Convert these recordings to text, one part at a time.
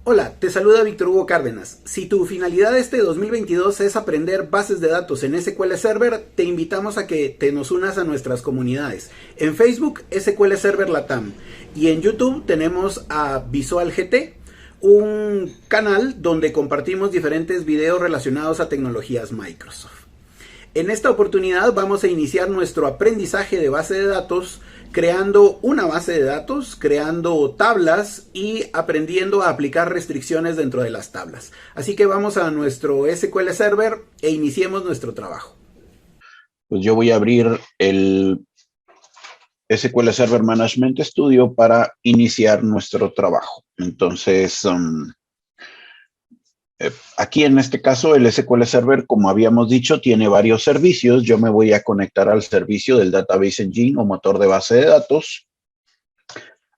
Hola, te saluda Víctor Hugo Cárdenas. Si tu finalidad este 2022 es aprender bases de datos en SQL Server, te invitamos a que te nos unas a nuestras comunidades. En Facebook, SQL Server Latam. Y en YouTube tenemos a Visual GT, un canal donde compartimos diferentes videos relacionados a tecnologías Microsoft. En esta oportunidad vamos a iniciar nuestro aprendizaje de base de datos creando una base de datos, creando tablas y aprendiendo a aplicar restricciones dentro de las tablas. Así que vamos a nuestro SQL Server e iniciemos nuestro trabajo. Pues yo voy a abrir el SQL Server Management Studio para iniciar nuestro trabajo. Entonces, aquí en este caso el SQL Server, como habíamos dicho, tiene varios servicios. Yo me voy a conectar al servicio del Database Engine o motor de base de datos.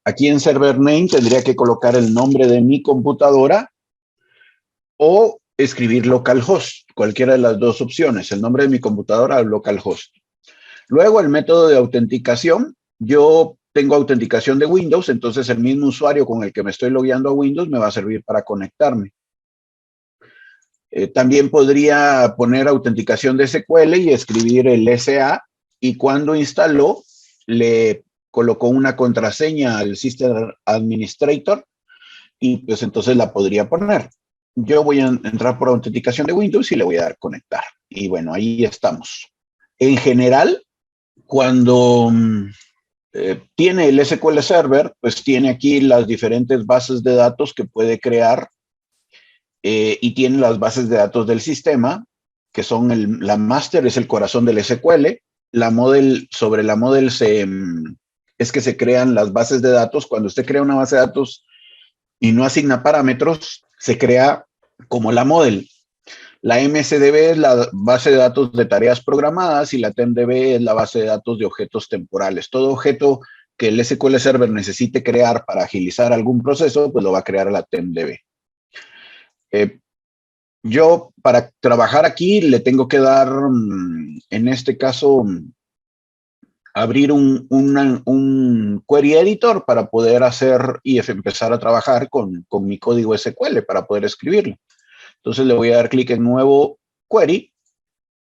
Aquí en Server Name tendría que colocar el nombre de mi computadora o escribir localhost, cualquiera de las dos opciones, el nombre de mi computadora o localhost. Luego el método de autenticación. Yo tengo autenticación de Windows, entonces el mismo usuario con el que me estoy logueando a Windows me va a servir para conectarme. También podría poner autenticación de SQL y escribir el SA, y cuando instaló le colocó una contraseña al System Administrator y pues entonces la podría poner. Yo voy a entrar por autenticación de Windows y le voy a dar conectar. Y bueno, ahí estamos. En general, cuando tiene el SQL Server, pues tiene aquí las diferentes bases de datos que puede crear. Y tiene las bases de datos del sistema, que son la master, es el corazón del SQL. La model, sobre la model es que se crean las bases de datos. Cuando usted crea una base de datos y no asigna parámetros, se crea como la model. La MSDB es la base de datos de tareas programadas y la TMDB es la base de datos de objetos temporales. Todo objeto que el SQL Server necesite crear para agilizar algún proceso, pues lo va a crear a la TMDB. Yo para trabajar aquí le tengo que dar, en este caso, abrir un query editor para poder hacer y empezar a trabajar con mi código SQL para poder escribirlo. Entonces le voy a dar clic en nuevo query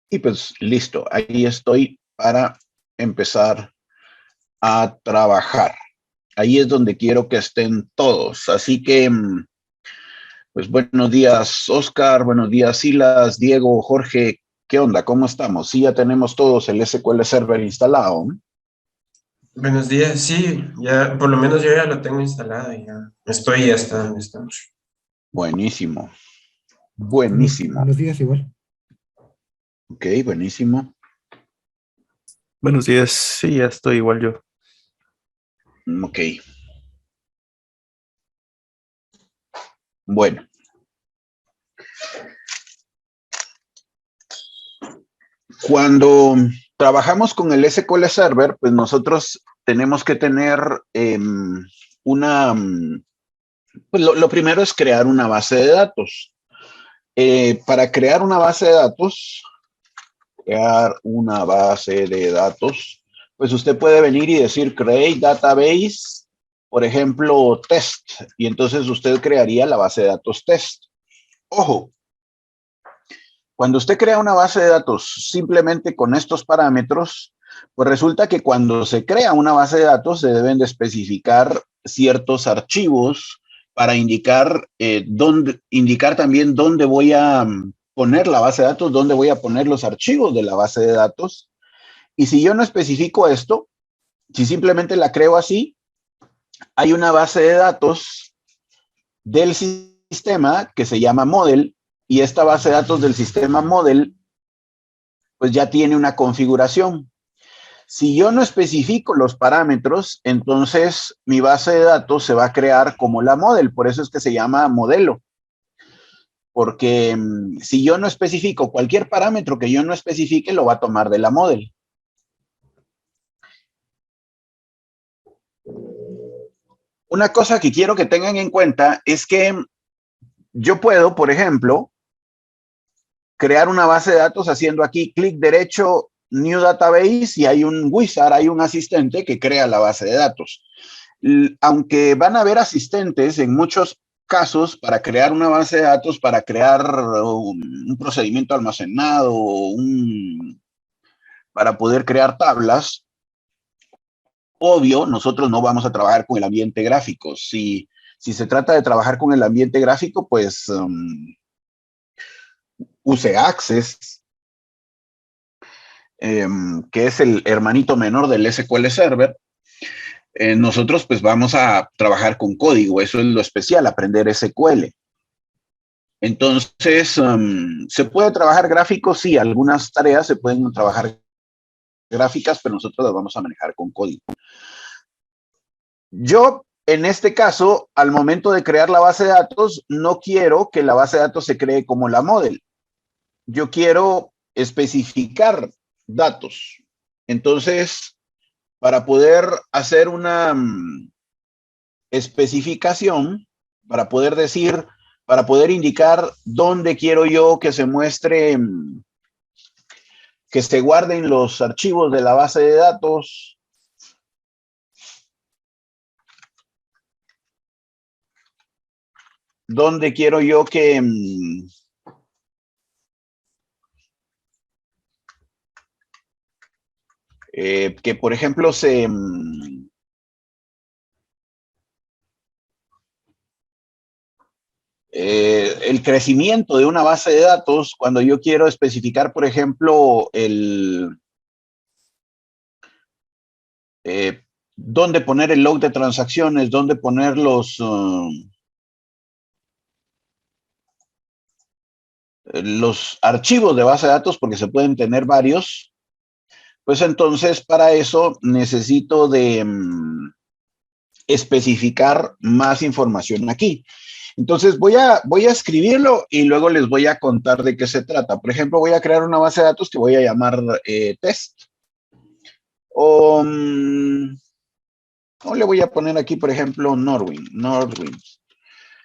y pues listo, ahí estoy para empezar a trabajar. Ahí es donde quiero que estén todos, así que pues buenos días, Oscar, buenos días, Silas, Diego, Jorge, ¿qué onda? ¿Cómo estamos? Sí, ya tenemos todos el SQL Server instalado, ¿no? Buenos días, sí, ya por lo menos yo ya lo tengo instalado, ya estoy hasta donde estamos. Buenísimo, buenísimo. Buenos días, igual. Ok, buenísimo. Buenos días, sí, ya estoy igual yo. Ok. Bueno. Cuando trabajamos con el SQL Server, pues nosotros tenemos que tener pues lo primero es crear una base de datos. Para crear una base de datos, pues usted puede venir y decir create database, por ejemplo, test, y entonces usted crearía la base de datos test. Ojo, cuando usted crea una base de datos simplemente con estos parámetros, pues resulta que cuando se crea una base de datos se deben de especificar ciertos archivos para indicar, indicar también dónde voy a poner la base de datos, dónde voy a poner los archivos de la base de datos. Y si yo no especifico esto, si simplemente la creo así, hay una base de datos del sistema que se llama model, y esta base de datos del sistema model pues ya tiene una configuración. Si yo no especifico los parámetros, entonces mi base de datos se va a crear como la model, por eso es que se llama modelo. Porque si yo no especifico cualquier parámetro que yo no especifique, lo va a tomar de la model. Una cosa que quiero que tengan en cuenta es que yo puedo, por ejemplo, crear una base de datos haciendo aquí clic derecho, New Database, y hay un wizard, hay un asistente que crea la base de datos. Aunque van a haber asistentes en muchos casos para crear una base de datos, para crear un procedimiento almacenado, para poder crear tablas, obvio, nosotros no vamos a trabajar con el ambiente gráfico. Si se trata de trabajar con el ambiente gráfico, pues use Access, que es el hermanito menor del SQL Server. Nosotros pues vamos a trabajar con código, eso es lo especial, aprender SQL. Entonces, ¿se puede trabajar gráfico? Sí, algunas tareas se pueden trabajar gráficas, pero nosotros las vamos a manejar con código. Yo, en este caso, al momento de crear la base de datos, no quiero que la base de datos se cree como la model. Yo quiero especificar datos. Entonces, para poder hacer una especificación, para poder decir, para poder indicar dónde quiero yo que se muestre, que se guarden los archivos de la base de datos, dónde quiero yo que por ejemplo, el crecimiento de una base de datos, cuando yo quiero especificar, por ejemplo, dónde poner el log de transacciones, dónde poner los archivos de base de datos, porque se pueden tener varios, pues entonces para eso necesito de especificar más información aquí. Entonces voy a escribirlo y luego les voy a contar de qué se trata. Por ejemplo, voy a crear una base de datos que voy a llamar test. O le voy a poner aquí, por ejemplo, Norwin. Le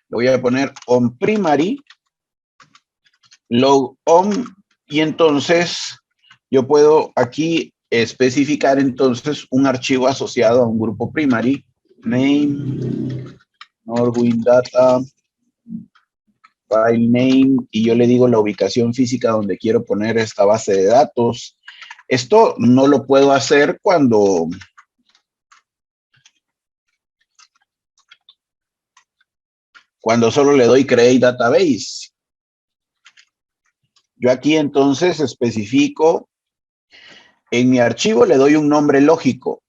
voy a poner on primary, log on, y entonces yo puedo aquí especificar entonces un archivo asociado a un grupo primary, name, Norwin data, file name, y yo le digo la ubicación física donde quiero poner esta base de datos. Esto no lo puedo hacer cuando solo le doy create database. Yo aquí entonces especifico, en mi archivo le doy un nombre lógico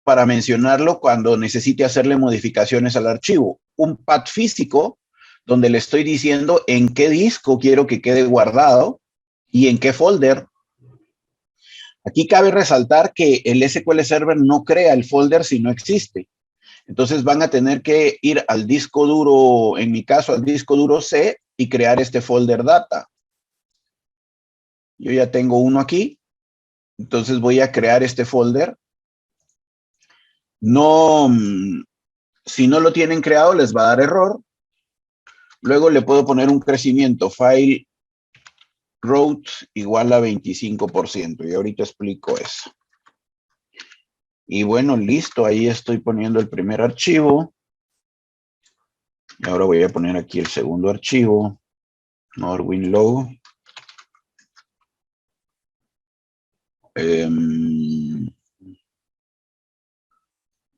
para mencionarlo cuando necesite hacerle modificaciones al archivo. Un path físico donde le estoy diciendo en qué disco quiero que quede guardado y en qué folder. Aquí cabe resaltar que el SQL Server no crea el folder si no existe. Entonces van a tener que ir al disco duro, en mi caso al disco duro C, y crear este folder data. Yo ya tengo uno aquí, entonces voy a crear este folder. No, si no lo tienen creado les va a dar error. Luego le puedo poner un crecimiento, file growth igual a 25%, y ahorita explico eso. Y bueno, listo, ahí estoy poniendo el primer archivo. Y ahora voy a poner aquí el segundo archivo, Norwin Low.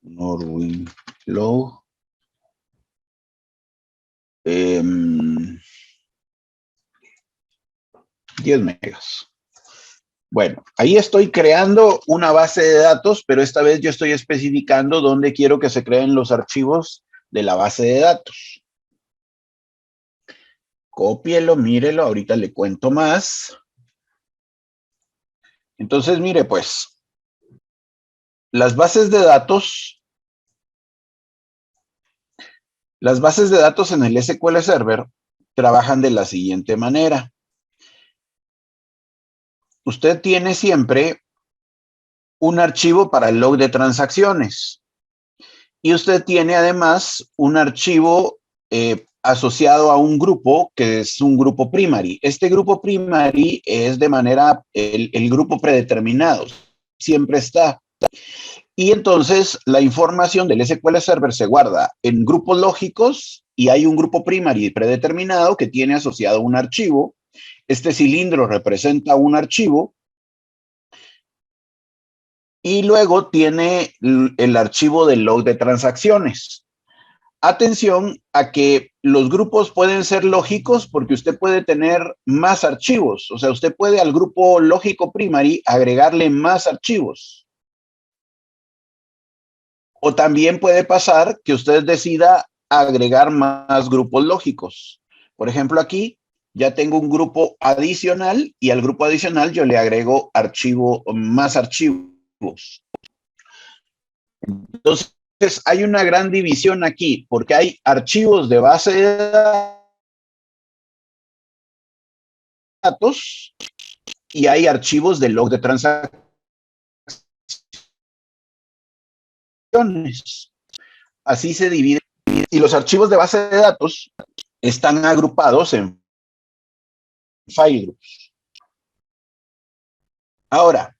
Norwin Low. 10 megas. Bueno, ahí estoy creando una base de datos, pero esta vez yo estoy especificando dónde quiero que se creen los archivos de la base de datos. Cópielo, mírelo, ahorita le cuento más. Entonces, mire, pues, las bases de datos en el SQL Server trabajan de la siguiente manera. Usted tiene siempre un archivo para el log de transacciones. Y usted tiene además un archivo asociado a un grupo que es un grupo primary. Este grupo primary es de manera, el grupo predeterminado, siempre está. Y entonces la información del SQL Server se guarda en grupos lógicos y hay un grupo primary predeterminado que tiene asociado un archivo. Este cilindro representa un archivo y luego tiene el archivo del log de transacciones. Atención a que los grupos pueden ser lógicos porque usted puede tener más archivos. O sea, usted puede al grupo lógico primary agregarle más archivos. O también puede pasar que usted decida agregar más grupos lógicos. Por ejemplo, aquí ya tengo un grupo adicional y al grupo adicional yo le agrego más archivos. Entonces, hay una gran división aquí porque hay archivos de base de datos y hay archivos de log de transacciones. Así se divide. Y los archivos de base de datos están agrupados en file groups. Ahora,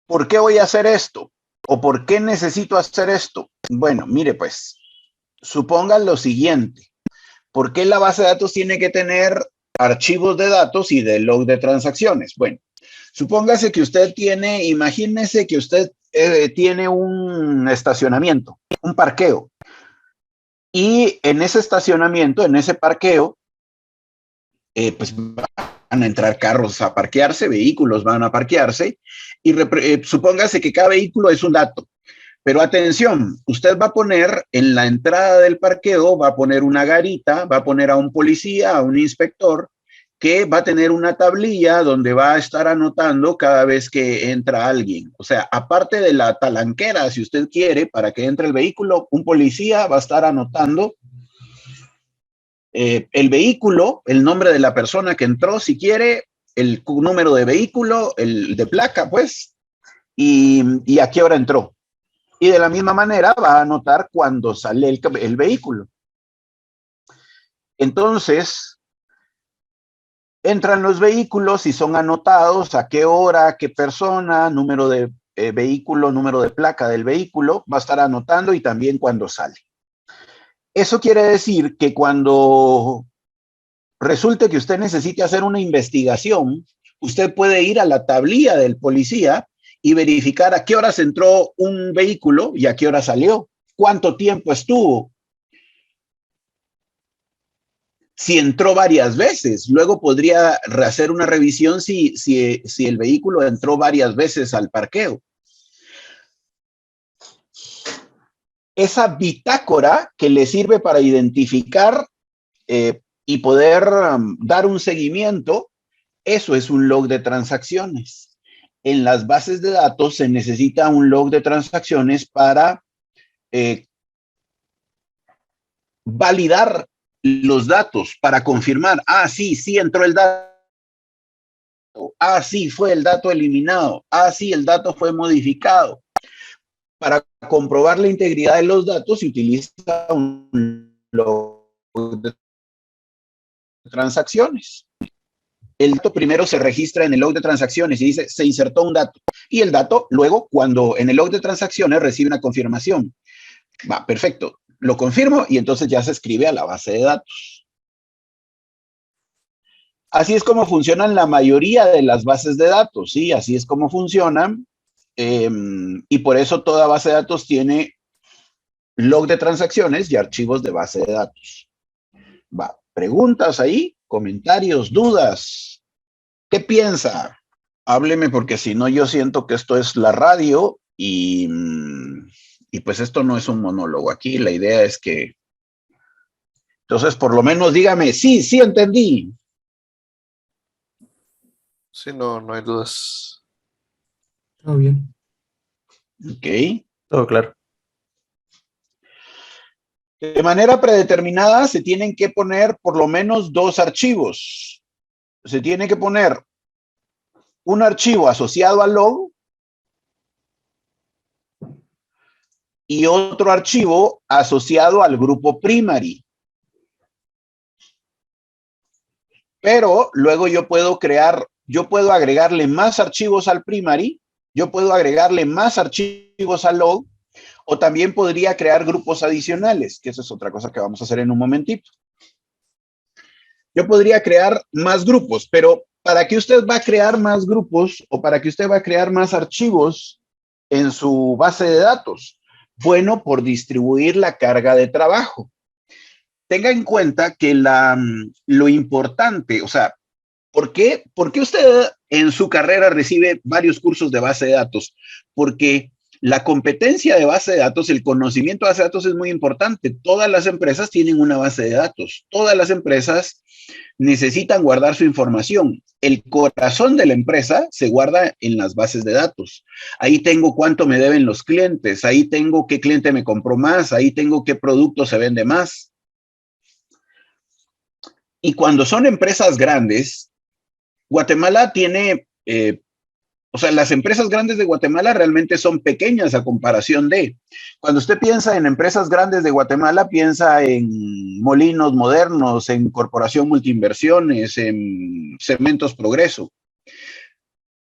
¿por qué voy a hacer esto? ¿O por qué necesito hacer esto? Bueno, mire pues, supongan lo siguiente. ¿Por qué la base de datos tiene que tener archivos de datos y de log de transacciones? Bueno, supóngase que usted tiene, imagínese que usted tiene un estacionamiento, un parqueo. Y en ese estacionamiento, en ese parqueo, pues van a entrar carros a parquearse, vehículos van a parquearse, y supóngase que cada vehículo es un dato. Pero atención, usted va a poner en la entrada del parqueo, va a poner una garita, va a poner a un policía, a un inspector, que va a tener una tablilla donde va a estar anotando cada vez que entra alguien. O sea, aparte de la talanquera, si usted quiere, para que entre el vehículo, un policía va a estar anotando el vehículo, el nombre de la persona que entró, si quiere, el número de vehículo, el de placa, pues, y a qué hora entró. Y de la misma manera va a anotar cuando sale el vehículo. Entonces, entran los vehículos y son anotados a qué hora, qué persona, número de vehículo, número de placa del vehículo, va a estar anotando y también cuando sale. Eso quiere decir que cuando resulte que usted necesite hacer una investigación, usted puede ir a la tablilla del policía y verificar a qué horas entró un vehículo y a qué hora salió, cuánto tiempo estuvo. Si entró varias veces, luego podría hacer una revisión si el vehículo entró varias veces al parqueo. Esa bitácora que le sirve para identificar y poder dar un seguimiento, eso es un log de transacciones. En las bases de datos se necesita un log de transacciones para validar los datos, para confirmar, sí entró el dato, sí fue el dato eliminado, sí el dato fue modificado. Para comprobar la integridad de los datos se utiliza un log de transacciones. El dato primero se registra en el log de transacciones y dice, se insertó un dato. Y el dato, luego, cuando en el log de transacciones recibe una confirmación. Va, perfecto. Lo confirmo y entonces ya se escribe a la base de datos. Así es como funcionan la mayoría de las bases de datos, ¿sí? Así es como funcionan. Y por eso toda base de datos tiene log de transacciones y archivos de base de datos. Va, preguntas ahí, comentarios, dudas. ¿Qué piensa? Hábleme porque si no yo siento que esto es la radio y pues esto no es un monólogo. Aquí la idea es que... Entonces, por lo menos dígame, sí entendí. Sí, no hay dudas. Todo bien. Ok. Todo claro. De manera predeterminada se tienen que poner por lo menos dos archivos. Se tiene que poner un archivo asociado al log y otro archivo asociado al grupo primary. Pero luego yo puedo crear yo puedo agregarle más archivos al primary, yo puedo agregarle más archivos al log, o también podría crear grupos adicionales, que eso es otra cosa que vamos a hacer en un momentito. Yo podría crear más grupos, pero ¿para qué usted va a crear más grupos o para qué usted va a crear más archivos en su base de datos? Bueno, por distribuir la carga de trabajo. Tenga en cuenta que lo importante, o sea, ¿por qué usted en su carrera recibe varios cursos de base de datos? Porque la competencia de base de datos, el conocimiento de base de datos es muy importante. Todas las empresas tienen una base de datos. Todas las empresas necesitan guardar su información. El corazón de la empresa se guarda en las bases de datos. Ahí tengo cuánto me deben los clientes, ahí tengo qué cliente me compró más, ahí tengo qué producto se vende más. Y cuando son empresas grandes, Guatemala tiene, o sea, las empresas grandes de Guatemala realmente son pequeñas a comparación de. Cuando usted piensa en empresas grandes de Guatemala, piensa en Molinos Modernos, en Corporación Multiinversiones, en Cementos Progreso.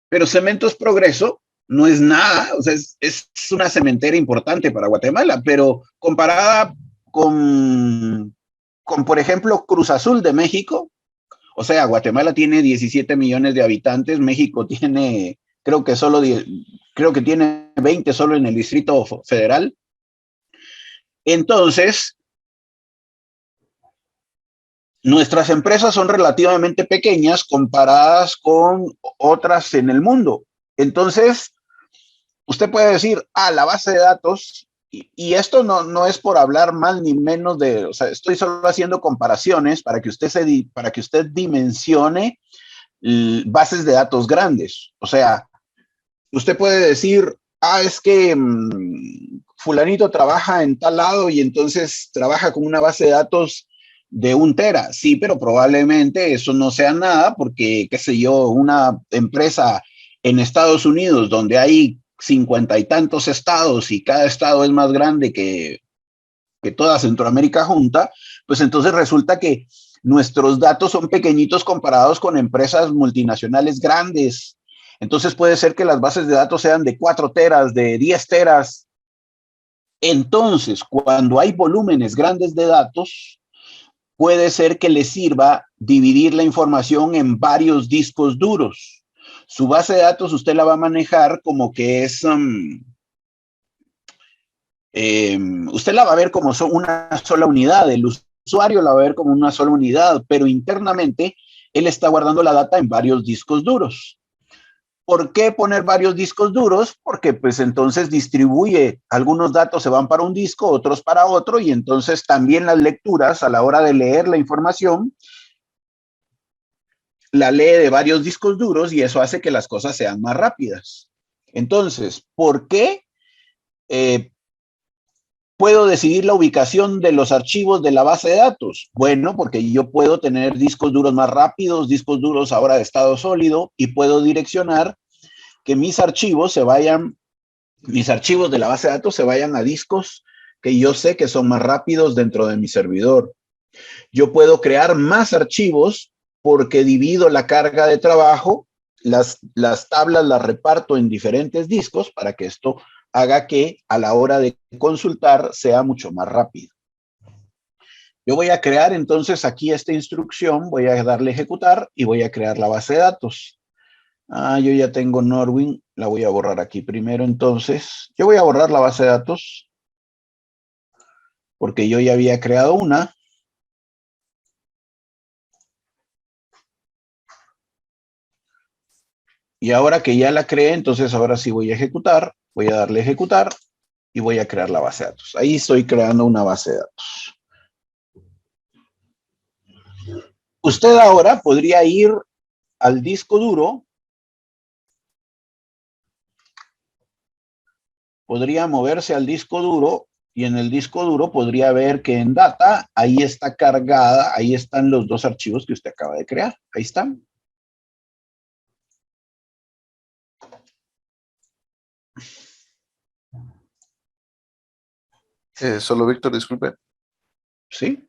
Pero Cementos Progreso no es nada, o sea, es una cementera importante para Guatemala, pero comparada con, por ejemplo, Cruz Azul de México, o sea, Guatemala tiene 17 millones de habitantes, México tiene, creo que tiene 20 solo en el Distrito Federal. Entonces, nuestras empresas son relativamente pequeñas comparadas con otras en el mundo. Entonces, usted puede decir, la base de datos, y esto no es por hablar más ni menos de, o sea, estoy solo haciendo comparaciones para que usted dimensione bases de datos grandes. O sea, usted puede decir, es que fulanito trabaja en tal lado y entonces trabaja con una base de datos de 1 tera. Sí, pero probablemente eso no sea nada porque, qué sé yo, una empresa en Estados Unidos donde hay 50 y tantos estados y cada estado es más grande que toda Centroamérica junta, pues entonces resulta que nuestros datos son pequeñitos comparados con empresas multinacionales grandes. Entonces puede ser que las bases de datos sean de 4 teras, de 10 teras. Entonces, cuando hay volúmenes grandes de datos, puede ser que les sirva dividir la información en varios discos duros. Su base de datos usted la va a manejar como que es... usted la va a ver como una sola unidad, el usuario la va a ver como una sola unidad, pero internamente él está guardando la data en varios discos duros. ¿Por qué poner varios discos duros? Porque pues entonces distribuye, algunos datos se van para un disco, otros para otro, y entonces también las lecturas a la hora de leer la información, la lee de varios discos duros y eso hace que las cosas sean más rápidas. Entonces, ¿por qué puedo decidir la ubicación de los archivos de la base de datos? Bueno, porque yo puedo tener discos duros más rápidos, discos duros ahora de estado sólido, y puedo direccionar que mis archivos de la base de datos se vayan a discos que yo sé que son más rápidos dentro de mi servidor. Yo puedo crear más archivos porque divido la carga de trabajo, las tablas las reparto en diferentes discos para que esto haga que a la hora de consultar sea mucho más rápido. Yo voy a crear entonces aquí esta instrucción, voy a darle ejecutar y voy a crear la base de datos. Yo ya tengo Norwin, la voy a borrar aquí primero entonces. Yo voy a borrar la base de datos porque yo ya había creado una. Y ahora que ya la creé, entonces ahora sí voy a ejecutar, voy a darle a ejecutar y voy a crear la base de datos. Ahí estoy creando una base de datos. Usted ahora podría ir al disco duro, podría moverse al disco duro y en el disco duro podría ver que en data, ahí está cargada, ahí están los 2 archivos que usted acaba de crear. Ahí están. Solo Víctor, disculpe. ¿Sí?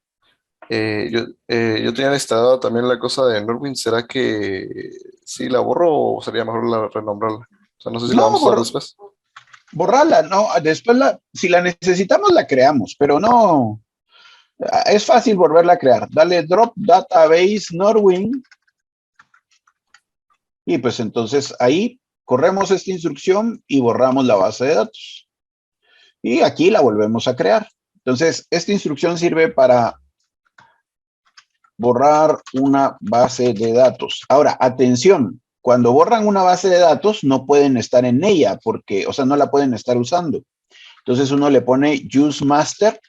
Yo tenía instalado también la cosa de Norwin. ¿Será que sí la borro o sería mejor renombrarla? O sea, no sé si la No, vamos a usar después. borrarla, no, después si la necesitamos la creamos, pero no, es fácil volverla a crear. Dale drop database Norwin y pues entonces ahí corremos esta instrucción y borramos la base de datos. Y aquí la volvemos a crear. Entonces, esta instrucción sirve para borrar una base de datos. Ahora, atención, cuando borran una base de datos no pueden estar en ella porque, o sea, no la pueden estar usando. Entonces uno le pone use master.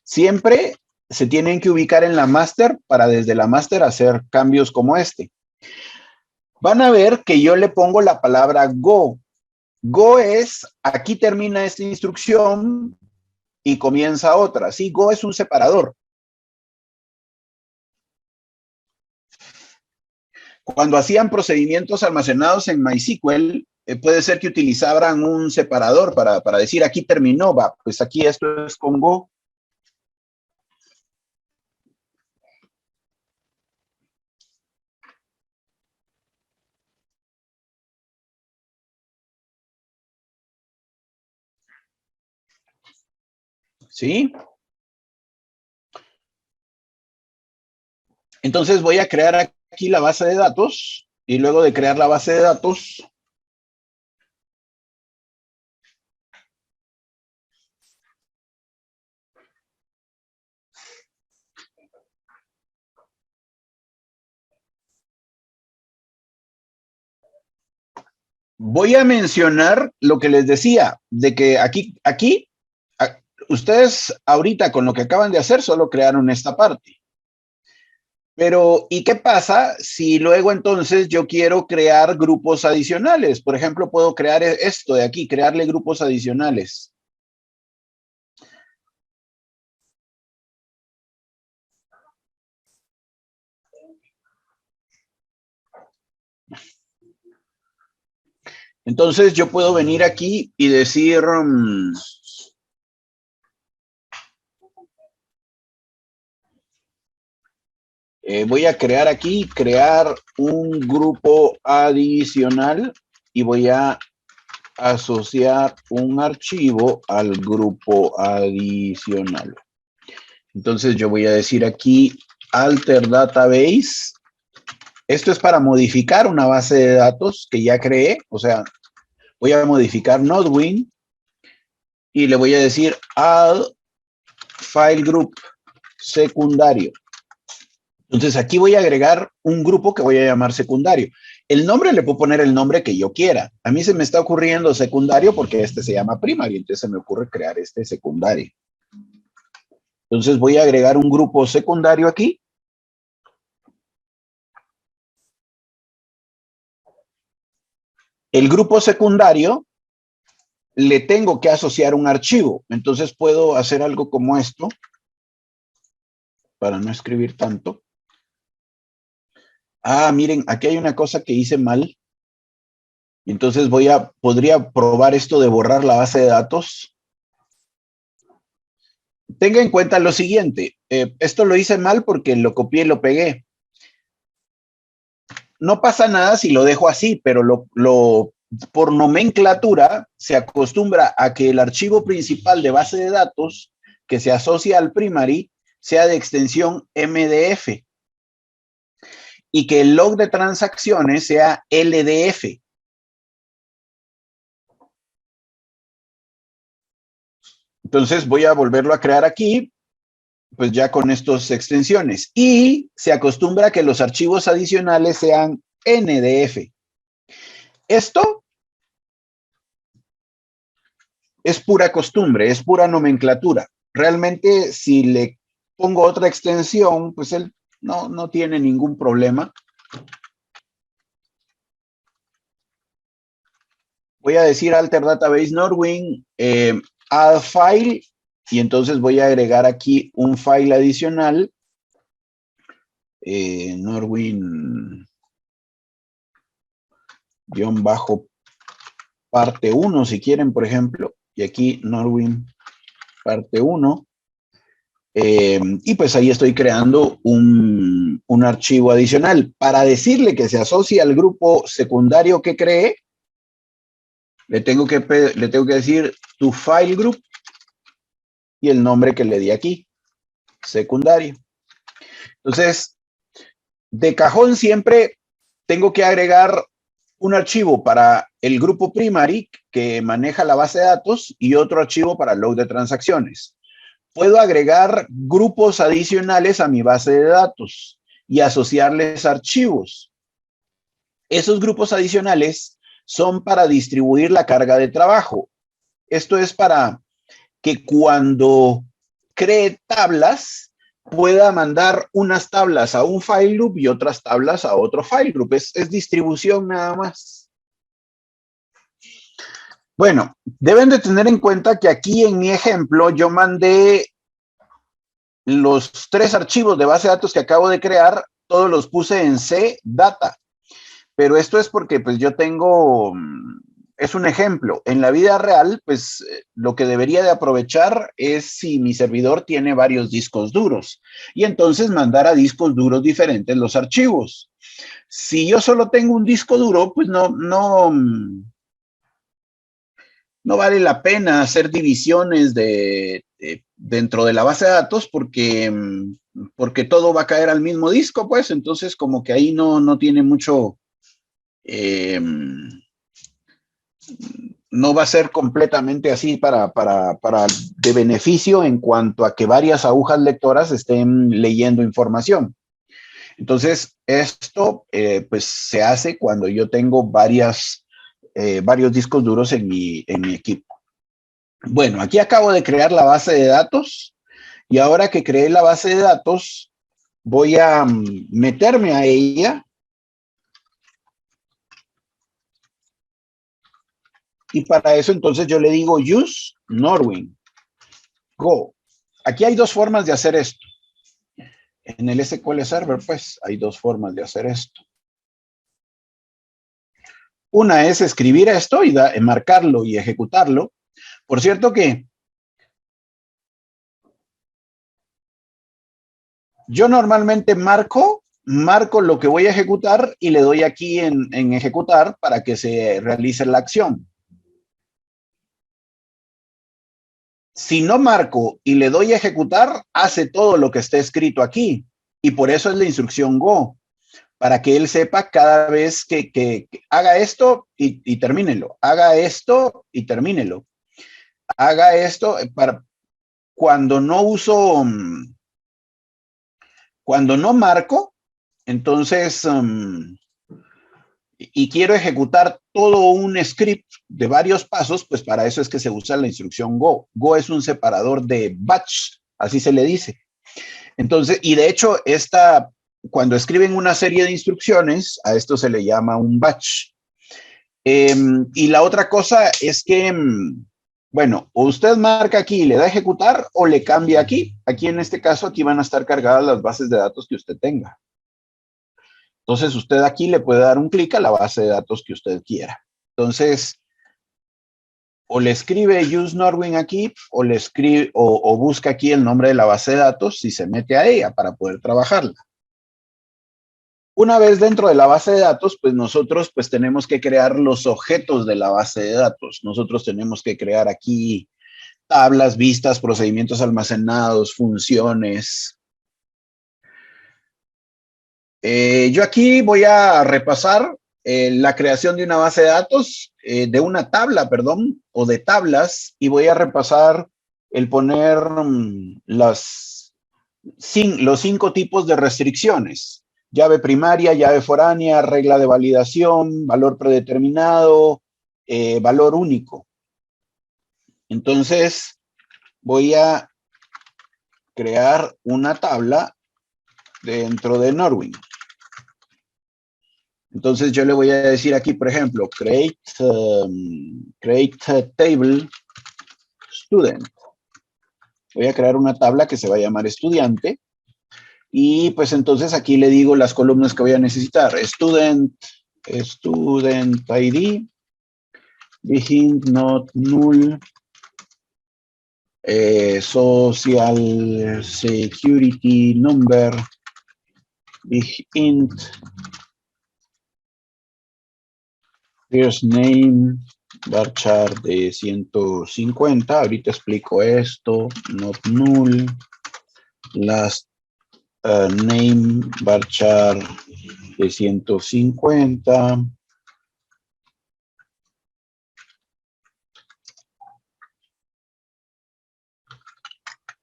Siempre se tienen que ubicar en la master para desde la master hacer cambios como este. Van a ver que yo le pongo la palabra go. Go es, aquí termina esta instrucción y comienza otra. Sí, go es un separador. Cuando hacían procedimientos almacenados en MySQL, puede ser que utilizaran un separador para decir aquí terminó, va, pues aquí esto es con go. ¿Sí? Entonces voy a crear aquí la base de datos y luego de crear la base de datos, voy a mencionar lo que les decía, de que aquí, ustedes ahorita con lo que acaban de hacer solo crearon esta parte. Pero, ¿y qué pasa si luego entonces yo quiero crear grupos adicionales? Por ejemplo, puedo crear esto de aquí, crearle grupos adicionales. Entonces yo puedo venir aquí y decir, voy a crear aquí, crear un grupo adicional y voy a asociar un archivo al grupo adicional. Entonces yo voy a decir aquí alter database. Esto es para modificar una base de datos que ya creé. O sea, voy a modificar Nodewin y le voy a decir add file group secundario. Entonces aquí voy a agregar un grupo que voy a llamar secundario. El nombre le puedo poner el nombre que yo quiera. A mí se me está ocurriendo secundario porque este se llama primario, entonces se me ocurre crear este secundario. Entonces voy a agregar un grupo secundario aquí. El grupo secundario le tengo que asociar un archivo. Entonces puedo hacer algo como esto para no escribir tanto. Ah, miren, aquí hay una cosa que hice mal. Entonces podría probar esto de borrar la base de datos. Tenga en cuenta lo siguiente. Esto lo hice mal porque lo copié y lo pegué. No pasa nada si lo dejo así, pero por nomenclatura se acostumbra a que el archivo principal de base de datos que se asocia al primary sea de extensión MDF y que el log de transacciones sea LDF. Entonces voy a volverlo a crear aquí, pues ya con estas extensiones. Y se acostumbra a que los archivos adicionales sean NDF. Esto es pura costumbre, es pura nomenclatura. Realmente, si le pongo otra extensión, pues él no tiene ningún problema. Voy a decir alter database Norwin, add file, y entonces voy a agregar aquí un file adicional, Norwin parte 1, si quieren, por ejemplo, y aquí Norwin parte 1. Y pues ahí estoy creando un archivo adicional. Para decirle que se asocie al grupo secundario que creé, le tengo que decir tu file group y el nombre que le di aquí, secundario. Entonces, de cajón siempre tengo que agregar un archivo para el grupo primary que maneja la base de datos y otro archivo para load de transacciones. Puedo agregar grupos adicionales a mi base de datos y asociarles archivos. Esos grupos adicionales son para distribuir la carga de trabajo. Esto es para que cuando cree tablas, pueda mandar unas tablas a un file group y otras tablas a otro file group. Es distribución nada más. Bueno, deben de tener en cuenta que aquí en mi ejemplo yo mandé los 3 archivos de base de datos que acabo de crear, todos los puse en C data. Pero esto es porque pues yo tengo, es un ejemplo. En la vida real, pues lo que debería de aprovechar es si mi servidor tiene varios discos duros y entonces mandar a discos duros diferentes los archivos. Si yo solo tengo un disco duro, pues no vale la pena hacer divisiones dentro de la base de datos porque todo va a caer al mismo disco, pues entonces como que ahí no tiene mucho... no va a ser completamente así para de beneficio en cuanto a que varias agujas lectoras estén leyendo información. Entonces, esto pues se hace cuando yo tengo varios discos duros en mi equipo. Bueno, aquí acabo de crear la base de datos y ahora que creé la base de datos, voy a meterme a ella. Y para eso entonces yo le digo use Norwin. Go. Aquí hay 2 formas de hacer esto. En el SQL Server, pues, hay 2 formas de hacer esto. Una es escribir esto y marcarlo y ejecutarlo. Por cierto que yo normalmente marco lo que voy a ejecutar y le doy aquí en ejecutar para que se realice la acción. Si no marco y le doy a ejecutar, hace todo lo que está escrito aquí. Y por eso es la instrucción go, para que él sepa cada vez que haga esto y termínelo. Haga esto y termínelo. Haga esto para cuando no uso, cuando no marco, entonces, y quiero ejecutar todo un script de varios pasos, pues para eso es que se usa la instrucción go. Go es un separador de batch, así se le dice. Entonces, y de hecho, cuando escriben una serie de instrucciones, a esto se le llama un batch. Y la otra cosa es que, bueno, o usted marca aquí y le da a ejecutar o le cambia aquí. Aquí en este caso, aquí van a estar cargadas las bases de datos que usted tenga. Entonces, usted aquí le puede dar un clic a la base de datos que usted quiera. Entonces, o le escribe use Norwin aquí, o le escribe, o busca aquí el nombre de la base de datos si se mete a ella para poder trabajarla. Una vez dentro de la base de datos, pues nosotros pues tenemos que crear los objetos de la base de datos. Nosotros tenemos que crear aquí tablas, vistas, procedimientos almacenados, funciones. Yo aquí voy a repasar la creación de una base de datos, de una tabla, perdón, o de tablas, y voy a repasar el poner los 5 tipos de restricciones. Llave primaria, llave foránea, regla de validación, valor predeterminado, valor único. Entonces, voy a crear una tabla dentro de Norwin. Entonces, yo le voy a decir aquí, por ejemplo, create table student. Voy a crear una tabla que se va a llamar estudiante. Y pues entonces aquí le digo las columnas que voy a necesitar. Student ID, begin, not, null, Social Security Number, big int, first name, varchar de 150, ahorita explico esto, not null, last name, varchar de 150,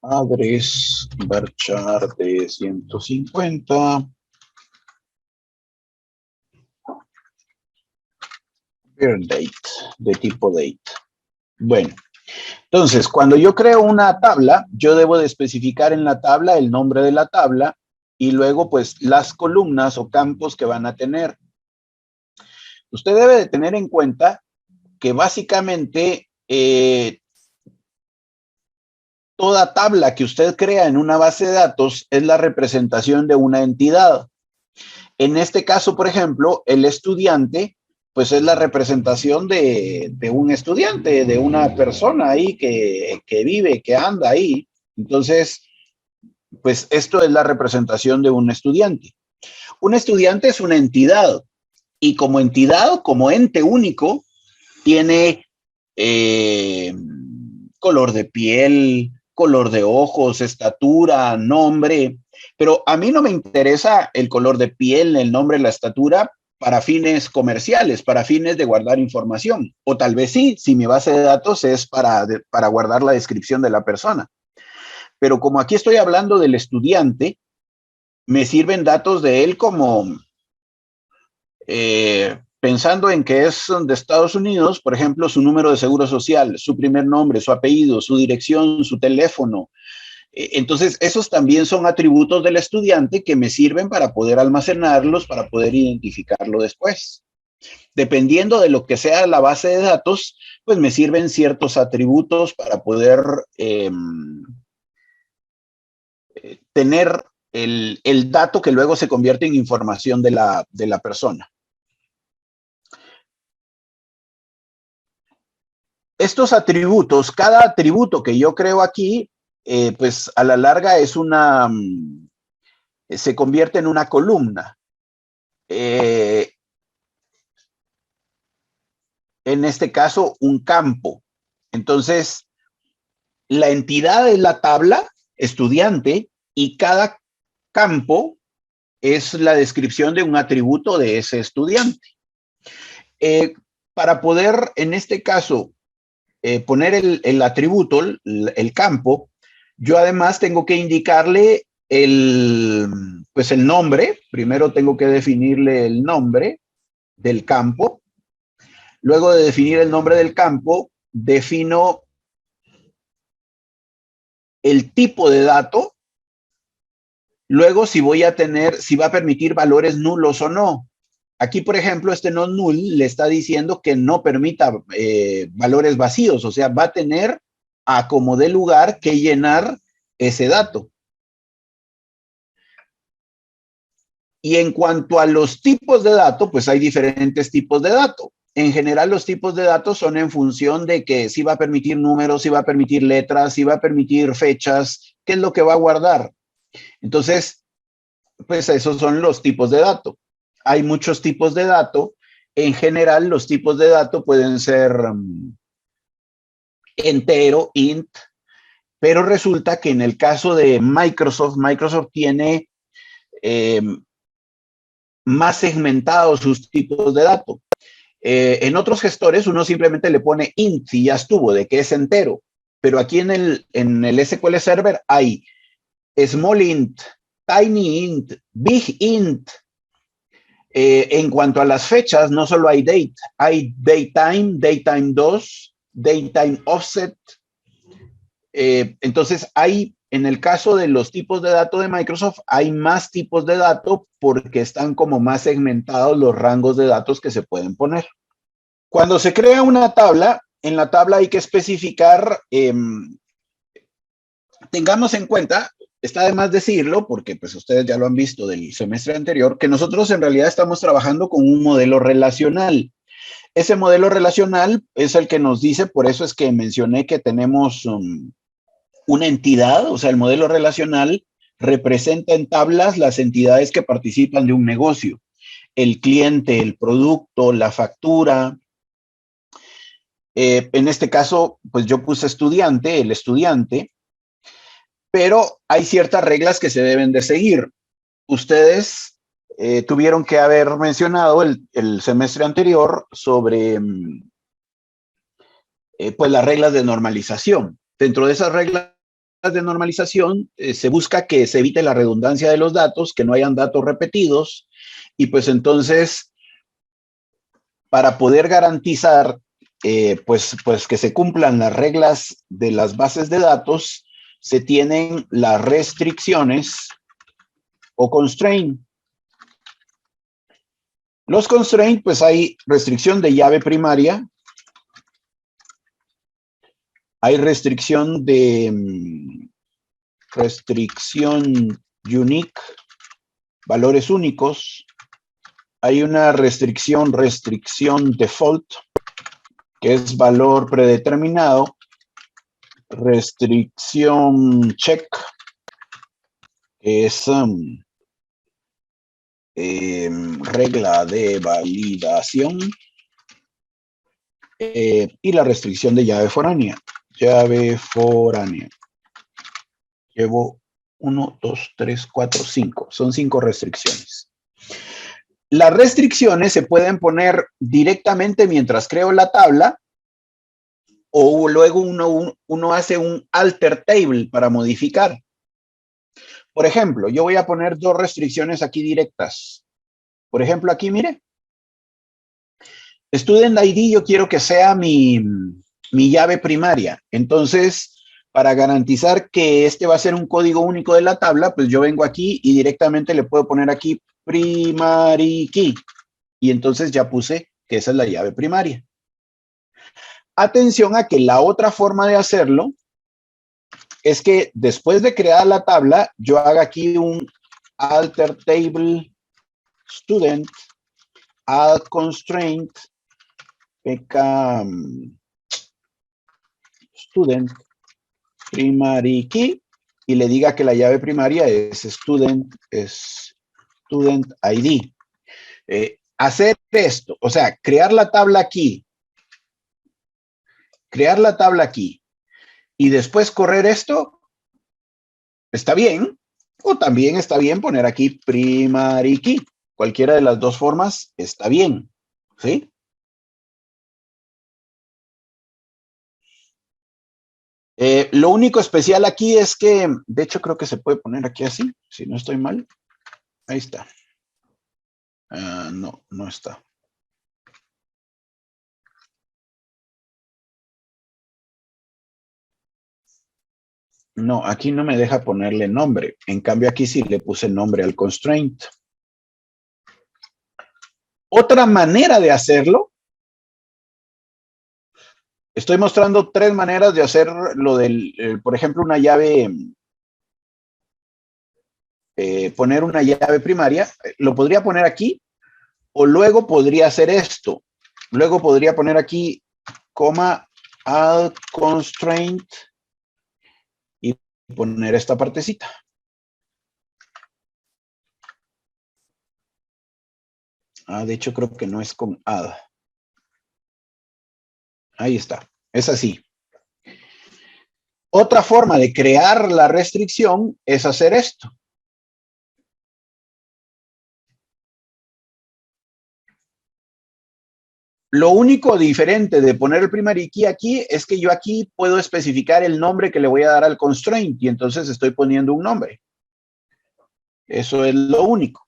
address, varchar de 150, birth date, de tipo date. Bueno, entonces, cuando yo creo una tabla, yo debo de especificar en la tabla el nombre de la tabla y luego, pues, las columnas o campos que van a tener. Usted debe de tener en cuenta que básicamente toda tabla que usted crea en una base de datos es la representación de una entidad. En este caso, por ejemplo, el estudiante, pues es la representación de un estudiante, de una persona ahí que vive, que anda ahí. Entonces, pues esto es la representación de un estudiante. Un estudiante es una entidad y como entidad, como ente único, tiene color de piel, color de ojos, estatura, nombre, pero a mí no me interesa el color de piel, el nombre, la estatura para fines comerciales, para fines de guardar información, o tal vez sí, si mi base de datos es para guardar la descripción de la persona. Pero como aquí estoy hablando del estudiante, me sirven datos de él como pensando en que es de Estados Unidos, por ejemplo, su número de seguro social, su primer nombre, su apellido, su dirección, su teléfono. Entonces, esos también son atributos del estudiante que me sirven para poder almacenarlos, para poder identificarlo después. Dependiendo de lo que sea la base de datos, pues me sirven ciertos atributos para poder tener el dato que luego se convierte en información de la persona. Estos atributos, cada atributo que yo creo aquí, pues a la larga es se convierte en una columna. En este caso, un campo. Entonces, la entidad es la tabla estudiante y cada campo es la descripción de un atributo de ese estudiante. Para poder, en este caso, poner el atributo, el campo, yo además tengo que indicarle pues el nombre. Primero tengo que definirle el nombre del campo. Luego de definir el nombre del campo, defino el tipo de dato. Luego, si va a permitir valores nulos o no. Aquí, por ejemplo, este no null le está diciendo que no permita valores vacíos, o sea, va a tener a como de lugar que llenar ese dato. Y en cuanto a los tipos de datos, pues hay diferentes tipos de datos. En general, los tipos de datos son en función de que si va a permitir números, si va a permitir letras, si va a permitir fechas, qué es lo que va a guardar. Entonces, pues esos son los tipos de datos. Hay muchos tipos de datos. En general, los tipos de datos pueden ser entero, int, pero resulta que en el caso de Microsoft tiene más segmentados sus tipos de datos. En otros gestores uno simplemente le pone int y ya estuvo, de que es entero. Pero aquí en el SQL Server hay small int, tiny int, big int. En cuanto a las fechas, no solo hay date, hay datetime 2, datetime offset. Entonces hay, en el caso de los tipos de datos de Microsoft, hay más tipos de datos porque están como más segmentados los rangos de datos que se pueden poner. Cuando se crea una tabla, en la tabla hay que especificar, tengamos en cuenta, está de más decirlo, porque pues ustedes ya lo han visto del semestre anterior, que nosotros en realidad estamos trabajando con un modelo relacional. Ese modelo relacional es el que nos dice, por eso es que mencioné que tenemos una entidad, o sea, el modelo relacional representa en tablas las entidades que participan de un negocio. El cliente, el producto, la factura. En este caso, pues yo puse estudiante, el estudiante, pero hay ciertas reglas que se deben de seguir. Ustedes tuvieron que haber mencionado el semestre anterior sobre pues las reglas de normalización. Dentro de esas reglas de normalización se busca que se evite la redundancia de los datos, que no hayan datos repetidos, y pues entonces, para poder garantizar pues que se cumplan las reglas de las bases de datos, se tienen las restricciones o constraint. Los constraint, pues hay restricción de llave primaria, hay restricción de restricción unique, valores únicos, hay una restricción default, que es valor predeterminado, restricción check, que es regla de validación, y la restricción de llave foránea. Llave foránea. Llevo 1, 2, 3, 4, 5. Son 5 restricciones. Las restricciones se pueden poner directamente mientras creo la tabla, o luego uno hace un alter table para modificar. Por ejemplo, yo voy a poner 2 restricciones aquí directas. Por ejemplo, aquí, mire. Student ID yo quiero que sea mi llave primaria. Entonces, para garantizar que este va a ser un código único de la tabla, pues yo vengo aquí y directamente le puedo poner aquí primary key. Y entonces ya puse que esa es la llave primaria. Atención a que la otra forma de hacerlo es que después de crear la tabla, yo haga aquí un alter table student add constraint pk student primary key y le diga que la llave primaria es student ID. Hacer esto, o sea, crear la tabla aquí y después correr esto, está bien, o también está bien poner aquí primary key. Cualquiera de las dos formas está bien, ¿sí? Lo único especial aquí es que, de hecho creo que se puede poner aquí así, si no estoy mal. Ahí está. No, no está. No, aquí no me deja ponerle nombre. En cambio, aquí sí le puse nombre al constraint. Otra manera de hacerlo. Estoy mostrando 3 maneras de hacer lo del, por ejemplo, una llave, poner una llave primaria. Lo podría poner aquí, o luego podría hacer esto. Luego podría poner aquí, coma, add constraint, y poner esta partecita. De hecho, creo que no es con add. Ahí está. Es así. Otra forma de crear la restricción es hacer esto. Lo único diferente de poner el primary key aquí es que yo aquí puedo especificar el nombre que le voy a dar al constraint y entonces estoy poniendo un nombre. Eso es lo único.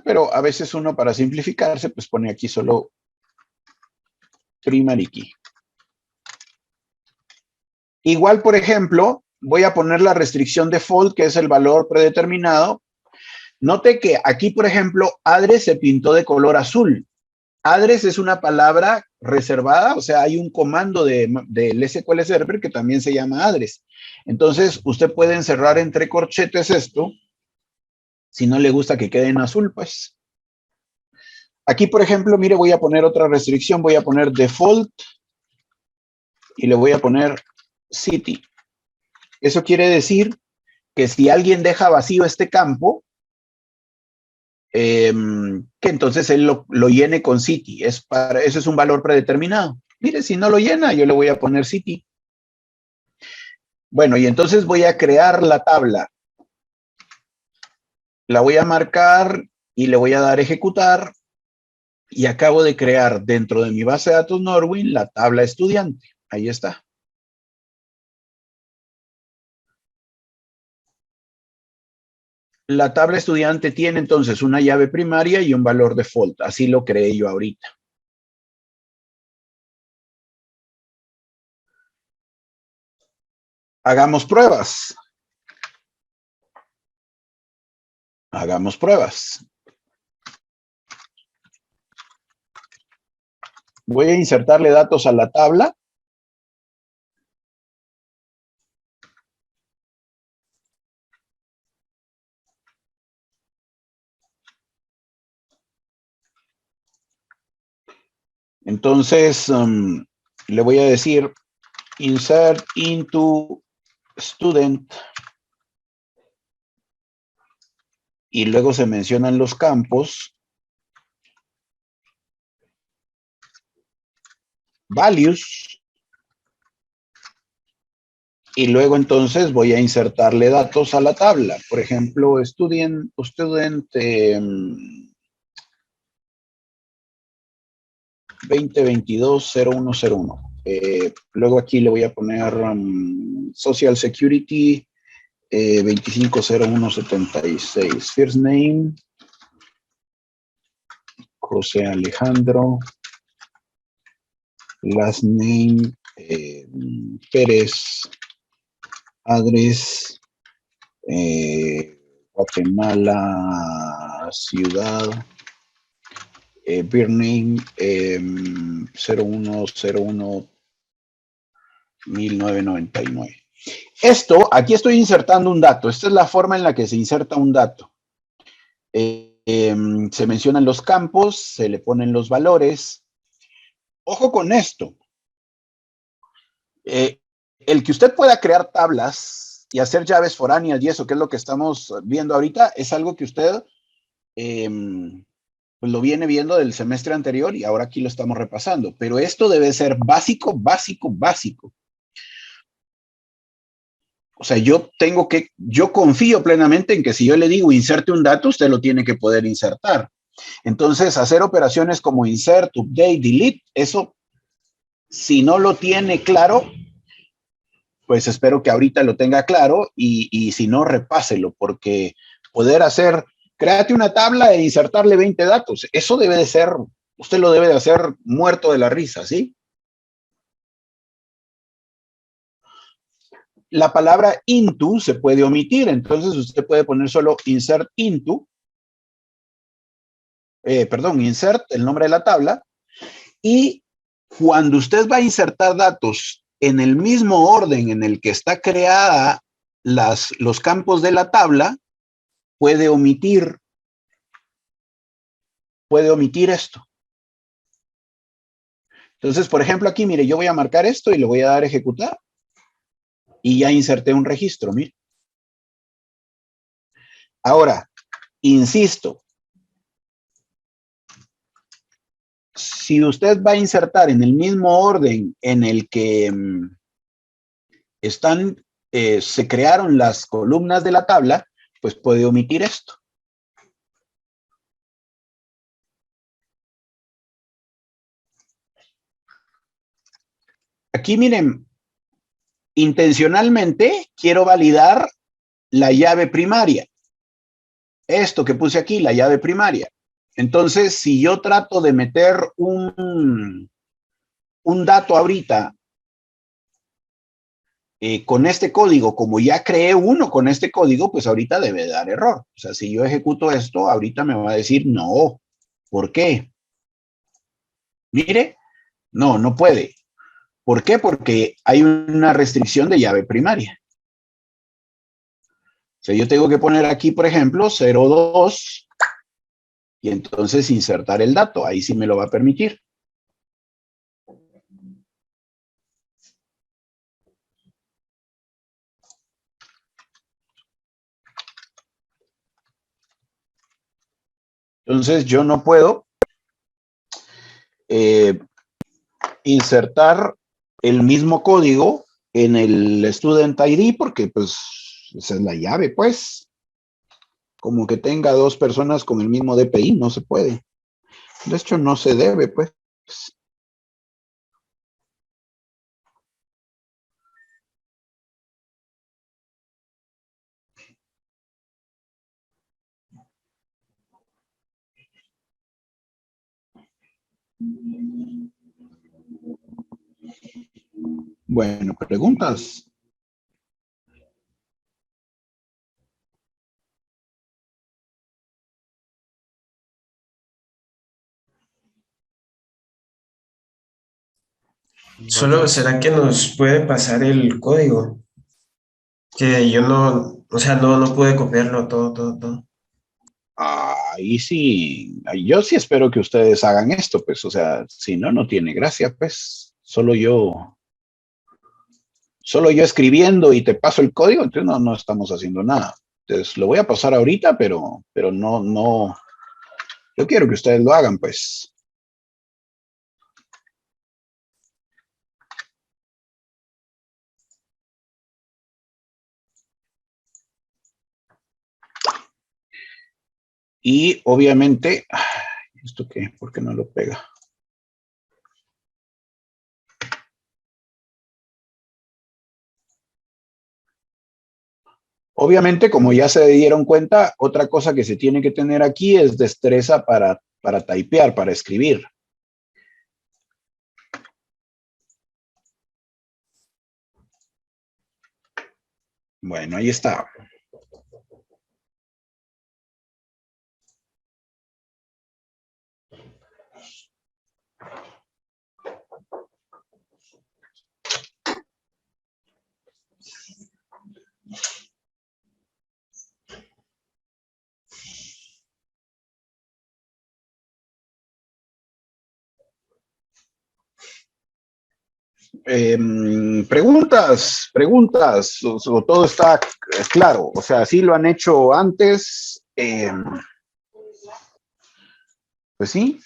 Pero a veces uno, para simplificarse, pues pone aquí solo primary key. Igual, por ejemplo, voy a poner la restricción default, que es el valor predeterminado. Note que aquí, por ejemplo, address se pintó de color azul. Address es una palabra reservada, o sea, hay un comando del SQL Server que también se llama address. Entonces, usted puede encerrar entre corchetes esto. Si no le gusta que quede en azul, pues. Aquí, por ejemplo, mire, voy a poner otra restricción. Voy a poner default y le voy a poner city. Eso quiere decir que si alguien deja vacío este campo, que entonces él lo llene con city. Eso es un valor predeterminado. Mire, si no lo llena, yo le voy a poner city. Bueno, y entonces voy a crear la tabla. La voy a marcar y le voy a dar ejecutar. Y acabo de crear dentro de mi base de datos Norwin la tabla estudiante. Ahí está. La tabla estudiante tiene entonces una llave primaria y un valor default. Así lo creé yo ahorita. Hagamos pruebas. Hagamos pruebas. Voy a insertarle datos a la tabla. Entonces, le voy a decir insert into student. Y luego se mencionan los campos. Values. Y luego entonces voy a insertarle datos a la tabla. Por ejemplo, student 2022-0101. Luego aquí le voy a poner Social Security 250176. First name, José Alejandro. Last name, Pérez. Address, Guatemala, ciudad. Beer name 0101-1999. Esto, aquí estoy insertando un dato. Esta es la forma en la que se inserta un dato. Se mencionan los campos, se le ponen los valores. Ojo con esto. El que usted pueda crear tablas y hacer llaves foráneas y eso, que es lo que estamos viendo ahorita, es algo que usted pues lo viene viendo del semestre anterior y ahora aquí lo estamos repasando. Pero esto debe ser básico, básico, básico. O sea, yo confío plenamente en que si yo le digo inserte un dato, usted lo tiene que poder insertar. Entonces, hacer operaciones como insert, update, delete, eso, si no lo tiene claro, pues espero que ahorita lo tenga claro y si no, repáselo, porque poder hacer, créate una tabla e insertarle 20 datos, eso debe de ser, usted lo debe de hacer muerto de la risa, ¿sí? La palabra into se puede omitir, entonces usted puede poner solo insert into, insert, el nombre de la tabla, y cuando usted va a insertar datos en el mismo orden en el que está creada los campos de la tabla, puede omitir esto. Entonces, por ejemplo, aquí, mire, yo voy a marcar esto y le voy a dar a ejecutar. Y ya inserté un registro, mire. Ahora, insisto, si usted va a insertar en el mismo orden en el que se crearon las columnas de la tabla, pues puede omitir esto. Aquí, miren, intencionalmente quiero validar la llave primaria. Esto que puse aquí, la llave primaria. Entonces, si yo trato de meter un dato ahorita con este código, como ya creé uno con este código, pues ahorita debe dar error. O sea, si yo ejecuto esto, ahorita me va a decir no. ¿Por qué? Mire, no puede. ¿Por qué? Porque hay una restricción de llave primaria. O sea, yo tengo que poner aquí, por ejemplo, 02 y entonces insertar el dato. Ahí sí me lo va a permitir. Entonces yo no puedo insertar el mismo código en el Student ID porque pues esa es la llave, pues. Como que tenga dos personas con el mismo DPI, no se puede. De hecho, no se debe, pues. Bueno, preguntas. Solo, ¿será que nos puede pasar el código? Que yo no, o sea, no pude copiarlo todo, todo, todo. Ahí sí, yo sí espero que ustedes hagan esto, pues, o sea, si no, no tiene gracia, pues, solo yo escribiendo y te paso el código, entonces no estamos haciendo nada. Entonces, lo voy a pasar ahorita, pero no, yo quiero que ustedes lo hagan, pues. Y obviamente, ¿esto qué? ¿Por qué no lo pega? Obviamente, como ya se dieron cuenta, otra cosa que se tiene que tener aquí es destreza para typear, para escribir. Bueno, ahí está. Preguntas, o todo está claro. O sea, sí lo han hecho antes. Pues sí.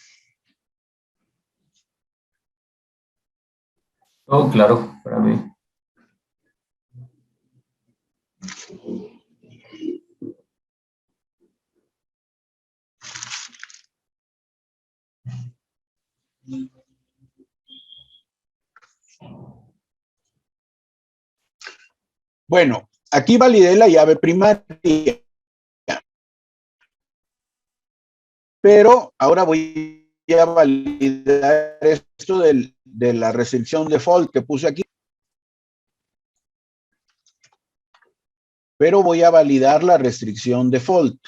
Todo claro para mí. Bueno, aquí validé la llave primaria, pero ahora voy a validar esto de la restricción default que puse aquí. Pero voy a validar la restricción default.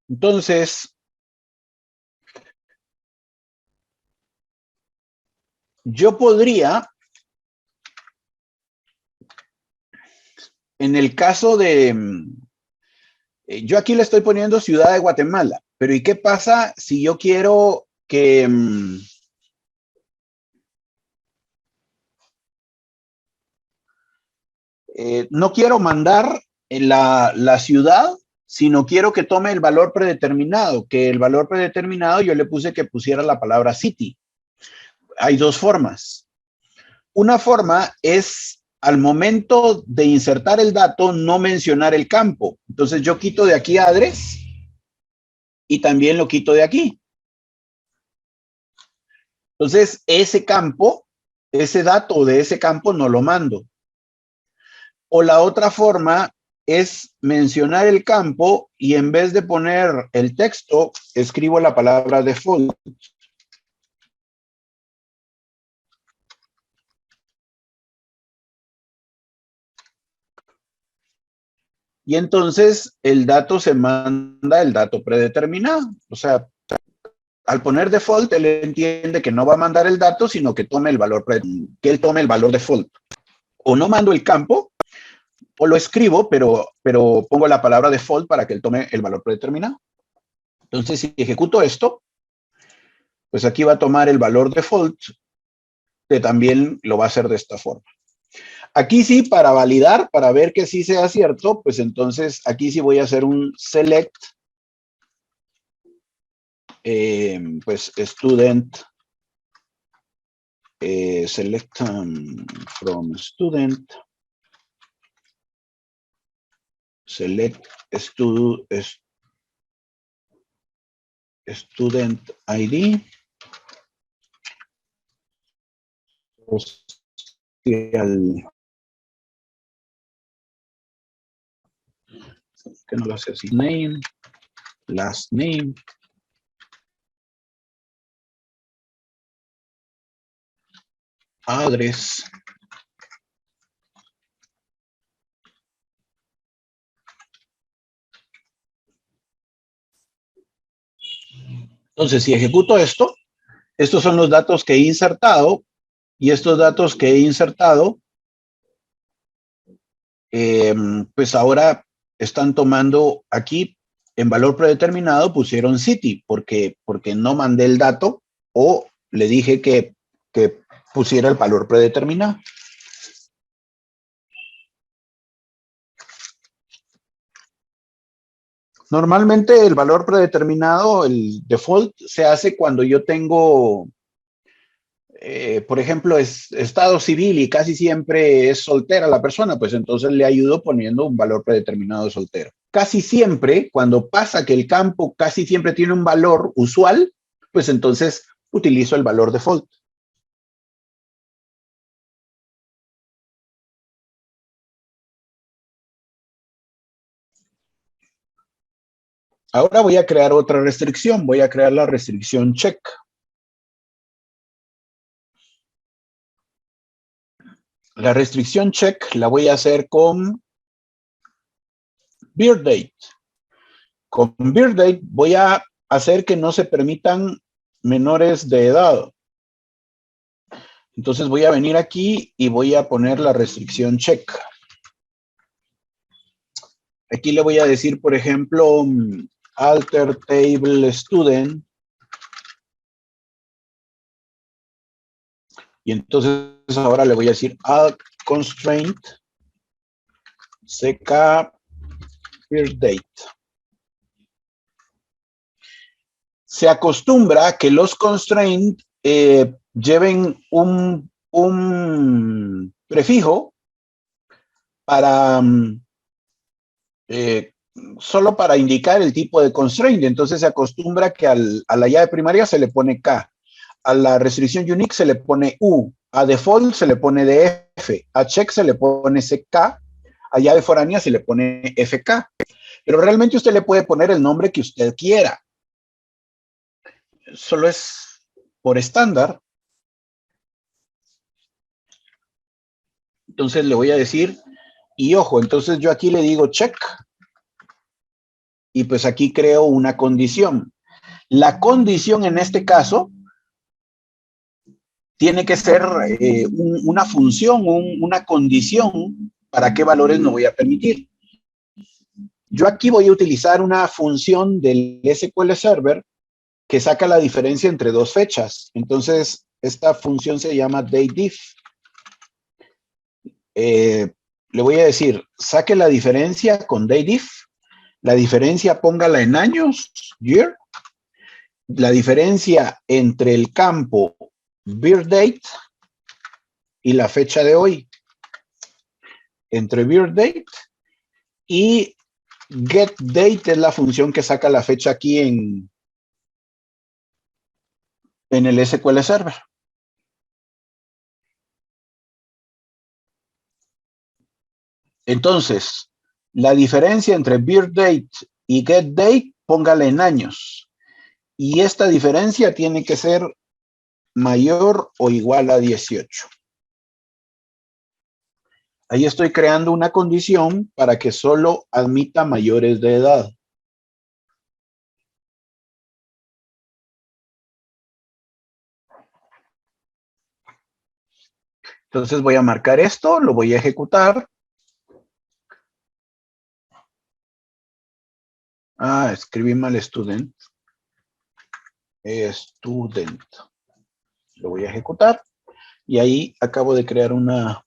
Entonces, yo podría, en el caso de, yo aquí le estoy poniendo Ciudad de Guatemala, pero ¿y qué pasa si yo quiero que, no quiero mandar la ciudad, sino quiero que tome el valor predeterminado, que el valor predeterminado yo le puse que pusiera la palabra city? Hay dos formas. Una forma es al momento de insertar el dato no mencionar el campo. Entonces yo quito de aquí address y también lo quito de aquí. Entonces ese campo, ese dato de ese campo no lo mando. O la otra forma es mencionar el campo y en vez de poner el texto, escribo la palabra default. Y entonces el dato se manda el dato predeterminado. O sea, al poner default, él entiende que no va a mandar el dato, sino que tome el valor, que él tome el valor default. O no mando el campo, o lo escribo, pero pongo la palabra default para que él tome el valor predeterminado. Entonces, si ejecuto esto, pues aquí va a tomar el valor default, que también lo va a hacer de esta forma. Aquí sí, para validar, para ver que sí sea cierto, pues entonces aquí sí voy a hacer un select, pues student, select from student, select student ID, que no lo hace así, name, last name, address, entonces si ejecuto esto, estos son los datos que he insertado y estos datos que he insertado, pues ahora están tomando aquí en valor predeterminado, pusieron city porque no mandé el dato o le dije que pusiera el valor predeterminado. Normalmente el valor predeterminado, el default, se hace cuando yo tengo, por ejemplo, es estado civil y casi siempre es soltera la persona, pues entonces le ayudo poniendo un valor predeterminado de soltero. Casi siempre, cuando pasa que el campo casi siempre tiene un valor usual, pues entonces utilizo el valor default. Ahora voy a crear otra restricción, voy a crear la restricción check. La restricción check la voy a hacer con birth date. Con birth date voy a hacer que no se permitan menores de edad. Entonces voy a venir aquí y voy a poner la restricción check. Aquí le voy a decir, por ejemplo, alter table student. Y entonces ahora le voy a decir add constraint ck birth date. Se acostumbra que los constraints lleven un prefijo para solo para indicar el tipo de constraint. Entonces se acostumbra que a la llave primaria se le pone K, a la restricción unique se le pone U, a default se le pone DF, a check se le pone CK, a llave foránea se le pone FK. Pero realmente usted le puede poner el nombre que usted quiera. Solo es por estándar. Entonces le voy a decir, y ojo, entonces yo aquí le digo check, y pues aquí creo una condición. La condición en este caso tiene que ser una función, una condición para qué valores no voy a permitir. Yo aquí voy a utilizar una función del SQL Server que saca la diferencia entre dos fechas. Entonces, esta función se llama datediff. Le voy a decir, saque la diferencia con datediff. La diferencia póngala en años, year. La diferencia entre el campo birth date y la fecha de hoy. Entre birth date y get date es la función que saca la fecha aquí en el SQL Server. Entonces, la diferencia entre birth date y get date, póngala en años. Y esta diferencia tiene que ser mayor o igual a 18. Ahí estoy creando una condición para que solo admita mayores de edad. Entonces voy a marcar esto, lo voy a ejecutar. Escribí mal student. Student. Lo voy a ejecutar. Y ahí acabo de crear una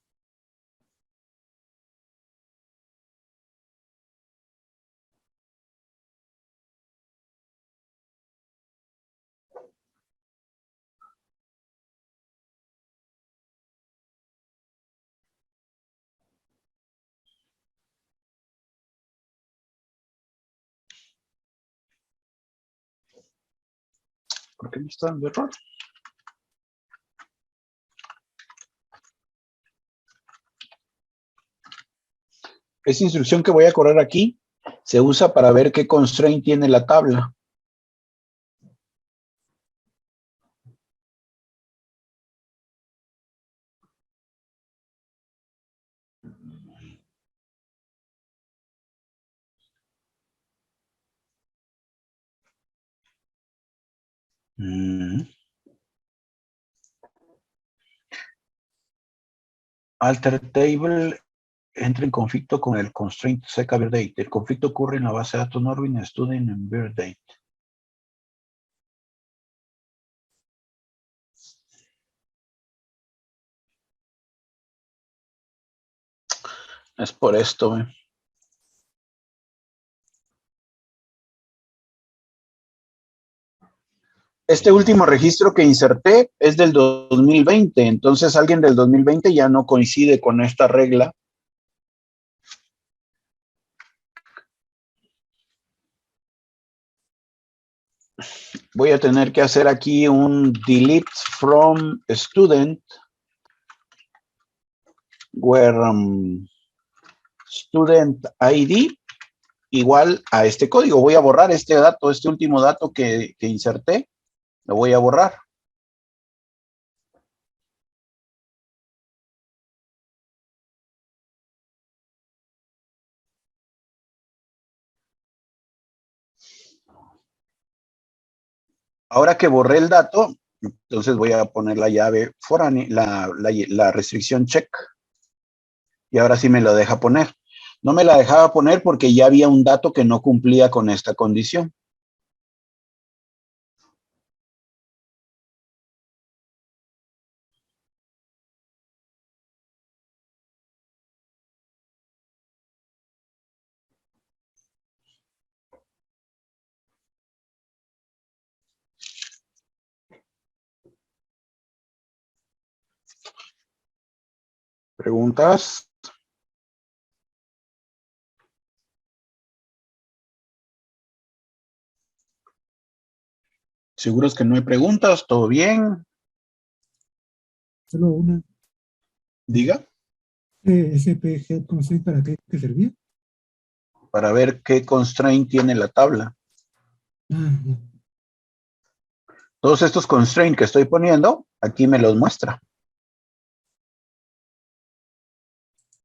¿Por qué me está dando error? Esa instrucción que voy a correr aquí se usa para ver qué constraint tiene la tabla. Alter table entra en conflicto con el constraint seca date. El conflicto ocurre en la base de datos Norwin Student en date. Es por esto. Este último registro que inserté es del 2020, entonces alguien del 2020 ya no coincide con esta regla. Voy a tener que hacer aquí un delete from student where student ID igual a este código. Voy a borrar este dato, este último dato que inserté, lo voy a borrar. Ahora que borré el dato, entonces voy a poner la llave foránea, la restricción check. Y ahora sí me lo deja poner. No me la dejaba poner porque ya había un dato que no cumplía con esta condición. ¿Preguntas? ¿Seguros que no hay preguntas? ¿Todo bien? Solo una. Diga. SPG constraint, ¿para qué servía? Para ver qué constraint tiene la tabla. Ya. Todos estos constraints que estoy poniendo, aquí me los muestra.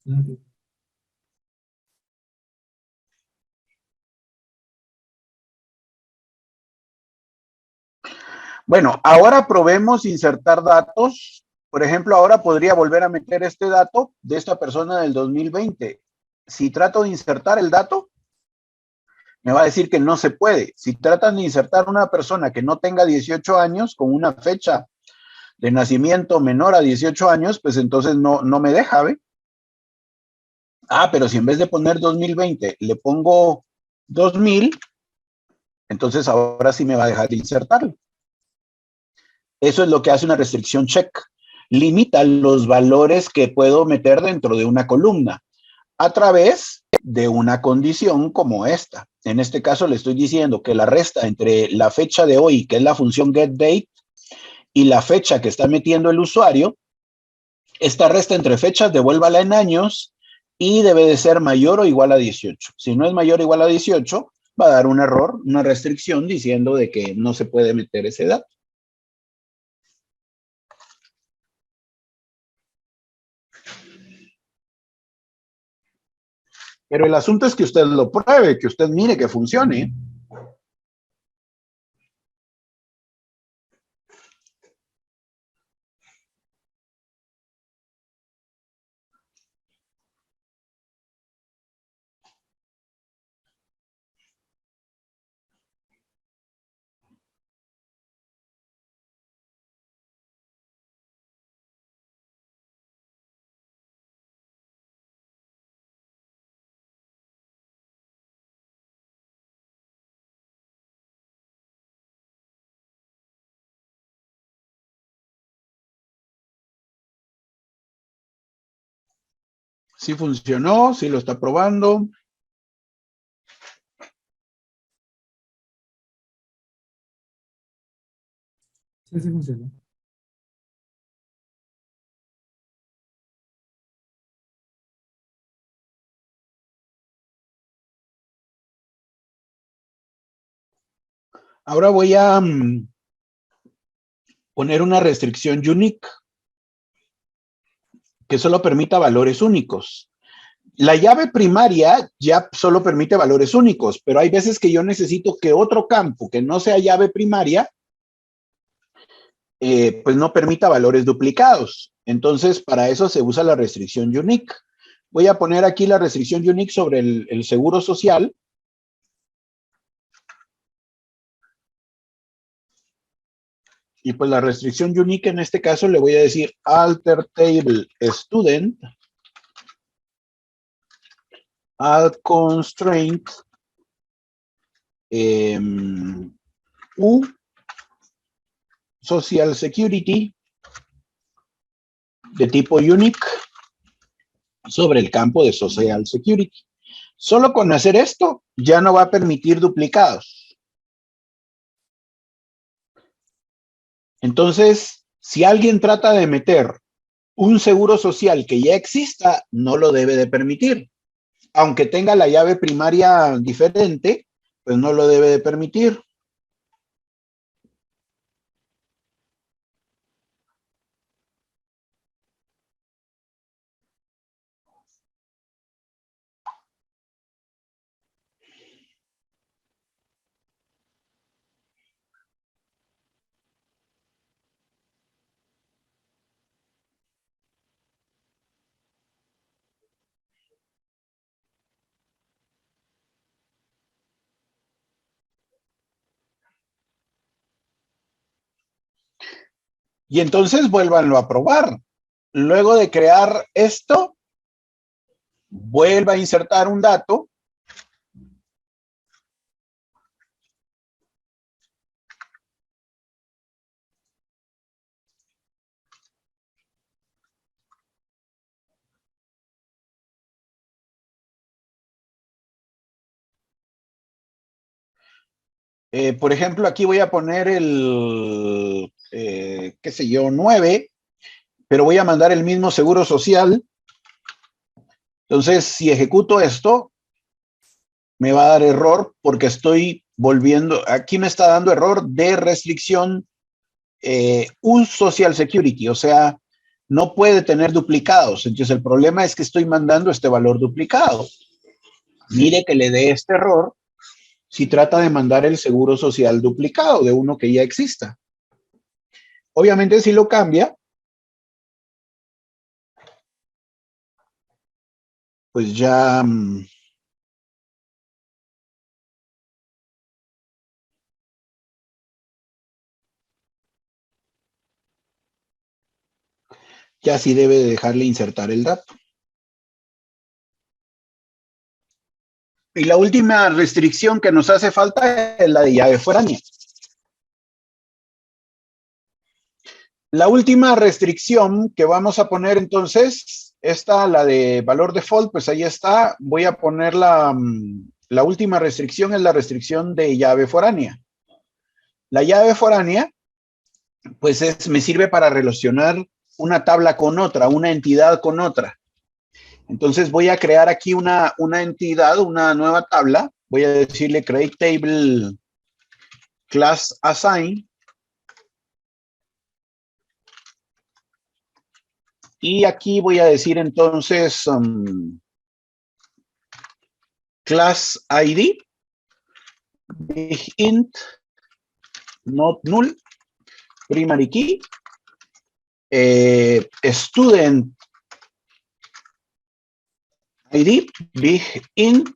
Ok. Bueno, ahora probemos insertar datos. Por ejemplo, ahora podría volver a meter este dato de esta persona del 2020. Si trato de insertar el dato, me va a decir que no se puede. Si tratan de insertar una persona que no tenga 18 años con una fecha de nacimiento menor a 18 años, pues entonces no me deja, ¿ve? Ah, pero si en vez de poner 2020 le pongo 2000, entonces ahora sí me va a dejar de insertarlo. Eso es lo que hace una restricción check. Limita los valores que puedo meter dentro de una columna a través de una condición como esta. En este caso le estoy diciendo que la resta entre la fecha de hoy, que es la función getDate, y la fecha que está metiendo el usuario, esta resta entre fechas devuélvala en años y debe de ser mayor o igual a 18. Si no es mayor o igual a 18, va a dar un error, una restricción diciendo de que no se puede meter ese dato. Pero el asunto es que usted lo pruebe, que usted mire que funcione. Sí funcionó, sí lo está probando. Sí, sí funciona. Ahora voy a poner una restricción unique que solo permita valores únicos. La llave primaria ya solo permite valores únicos, pero hay veces que yo necesito que otro campo que no sea llave primaria, pues no permita valores duplicados. Entonces, para eso se usa la restricción unique. Voy a poner aquí la restricción unique sobre el seguro social. Y pues la restricción unique en este caso le voy a decir alter table student add constraint U social security de tipo unique sobre el campo de social security. Solo con hacer esto ya no va a permitir duplicados. Entonces, si alguien trata de meter un seguro social que ya exista, no lo debe de permitir. Aunque tenga la llave primaria diferente, pues no lo debe de permitir. Y entonces vuélvanlo a probar. Luego de crear esto, vuelva a insertar un dato. Por ejemplo, aquí voy a poner el, qué sé yo, 9, pero voy a mandar el mismo seguro social. Entonces, si ejecuto esto, me va a dar error porque estoy volviendo, aquí me está dando error de restricción un social security, o sea, no puede tener duplicados. Entonces, el problema es que estoy mandando este valor duplicado. Mire que le dé este error si trata de mandar el seguro social duplicado de uno que ya exista. Obviamente, si lo cambia, pues ya ya sí debe de dejarle insertar el dato. Y la última restricción que nos hace falta es la de llave foránea. La última restricción que vamos a poner entonces, esta, la de valor default, pues ahí está. Voy a poner la última restricción, es la restricción de llave foránea. La llave foránea, pues me sirve para relacionar una tabla con otra, una entidad con otra. Entonces voy a crear aquí una entidad, una nueva tabla. Voy a decirle create table class assign. Y aquí voy a decir entonces class ID, big int, not null, primary key, student ID, big int,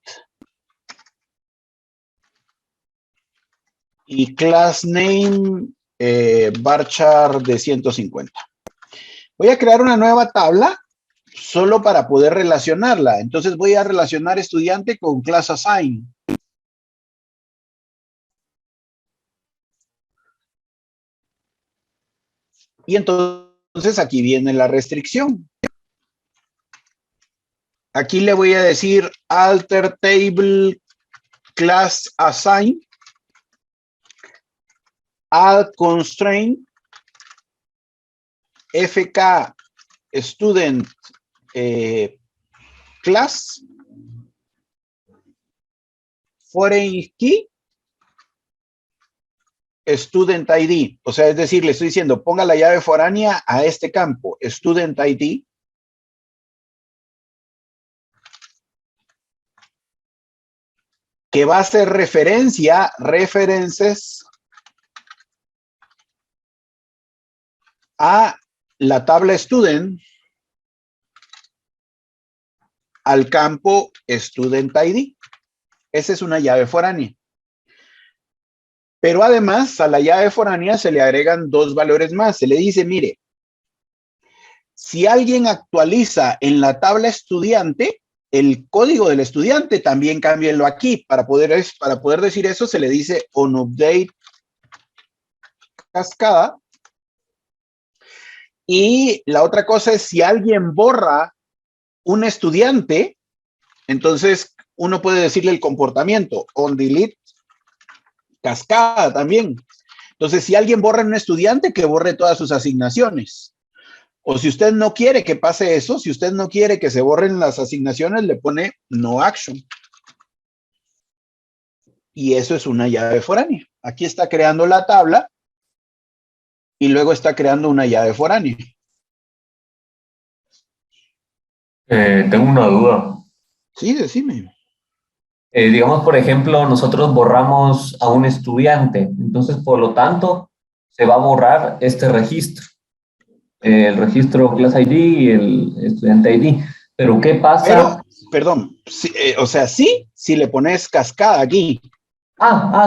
y class name varchar de 150. Voy a crear una nueva tabla solo para poder relacionarla. Entonces voy a relacionar estudiante con class assign. Y entonces aquí viene la restricción. Aquí le voy a decir alter table class assign add constraint FK student class foreign key student ID. O sea, es decir, le estoy diciendo, ponga la llave foránea a este campo, student ID. Que va a hacer referencia, references a la tabla student al campo student ID. Esa es una llave foránea. Pero además a la llave foránea se le agregan dos valores más. Se le dice, mire, si alguien actualiza en la tabla estudiante, el código del estudiante también cámbienlo aquí. Para poder decir eso se le dice on update cascada. Y la otra cosa es si alguien borra un estudiante, entonces uno puede decirle el comportamiento on delete cascada también. Entonces, si alguien borra un estudiante, que borre todas sus asignaciones. O si usted no quiere que pase eso, si usted no quiere que se borren las asignaciones, le pone no action. Y eso es una llave foránea. Aquí está creando la tabla y luego está creando una llave foránea. Tengo una duda. Sí, decime. Digamos, por ejemplo, nosotros borramos a un estudiante, entonces, por lo tanto, se va a borrar este registro, el registro Class ID y el estudiante ID. Pero, ¿qué pasa? Pero, perdón, sí, o sea, sí, si le pones cascada aquí.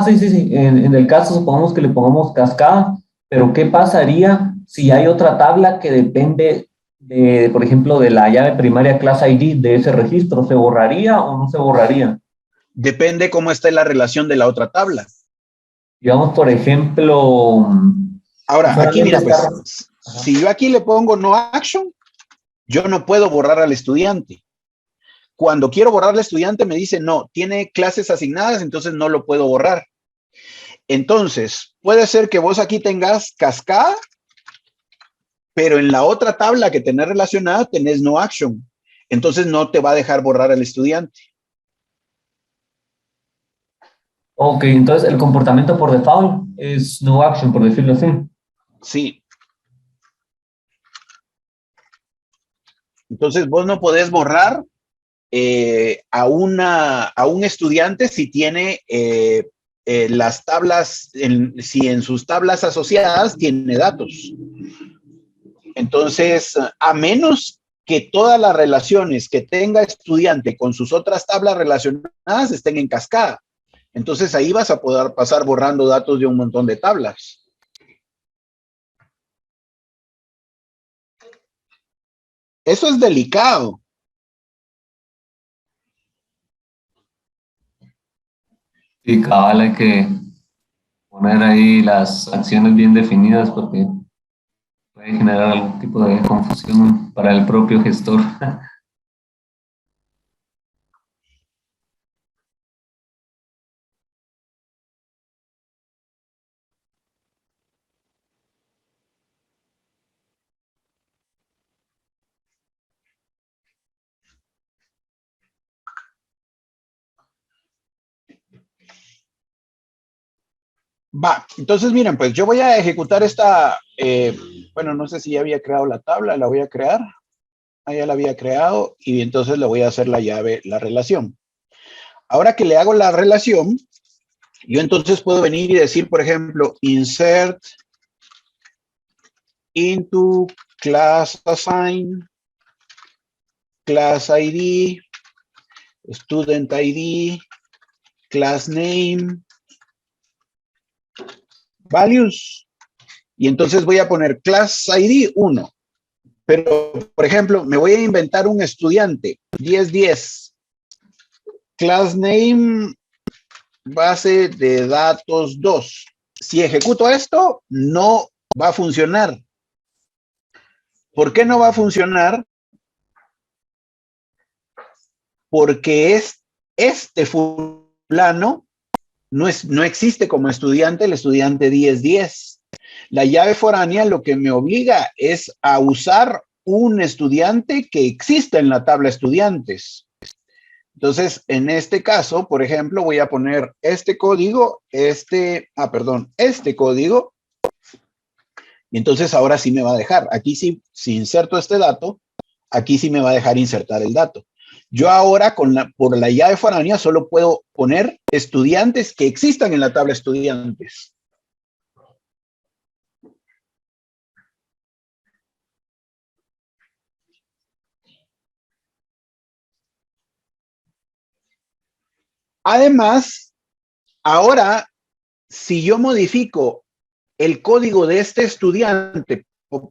Sí. En el caso, supongamos que le pongamos cascada, pero ¿qué pasaría si hay otra tabla que depende de, por ejemplo, de la llave primaria Class ID de ese registro? ¿Se borraría o no se borraría? Depende cómo esté la relación de la otra tabla. Digamos, por ejemplo... Ahora, aquí mira, pues, Ajá. si yo aquí le pongo no action, yo no puedo borrar al estudiante. Cuando quiero borrar al estudiante me dice, no, tiene clases asignadas, entonces no lo puedo borrar. Entonces, puede ser que vos aquí tengas cascada, pero en la otra tabla que tenés relacionada tenés no action. Entonces no te va a dejar borrar al estudiante. Ok, entonces el comportamiento por default es no action, por decirlo así. Sí. Entonces vos no podés borrar a un estudiante si tiene las tablas, si en sus tablas asociadas tiene datos. Entonces, a menos que todas las relaciones que tenga estudiante con sus otras tablas relacionadas estén en cascada. Entonces ahí vas a poder pasar borrando datos de un montón de tablas. Eso es delicado. Sí, cabal, hay que poner ahí las acciones bien definidas porque puede generar algún tipo de confusión para el propio gestor. Va, entonces miren, pues yo voy a ejecutar esta, bueno, no sé si ya había creado la tabla, la voy a crear. Ya la había creado y entonces le voy a hacer la llave, la relación. Ahora que le hago la relación, yo entonces puedo venir y decir, por ejemplo, insert into class assign, class ID, student ID, class name, values. Y entonces voy a poner class ID 1. Pero, por ejemplo, me voy a inventar un estudiante, 1010, class name, base de datos 2. Si ejecuto esto, no va a funcionar. ¿Por qué no va a funcionar? Porque este fulano no existe como estudiante, el estudiante 1010. La llave foránea lo que me obliga es a usar un estudiante que exista en la tabla estudiantes. Entonces, en este caso, por ejemplo, voy a poner este código, este código, y entonces ahora sí me va a dejar. Aquí sí, si inserto este dato, aquí sí me va a dejar insertar el dato. Yo ahora, por la llave foránea, solo puedo poner estudiantes que existan en la tabla estudiantes. Además, ahora, si yo modifico el código de este estudiante,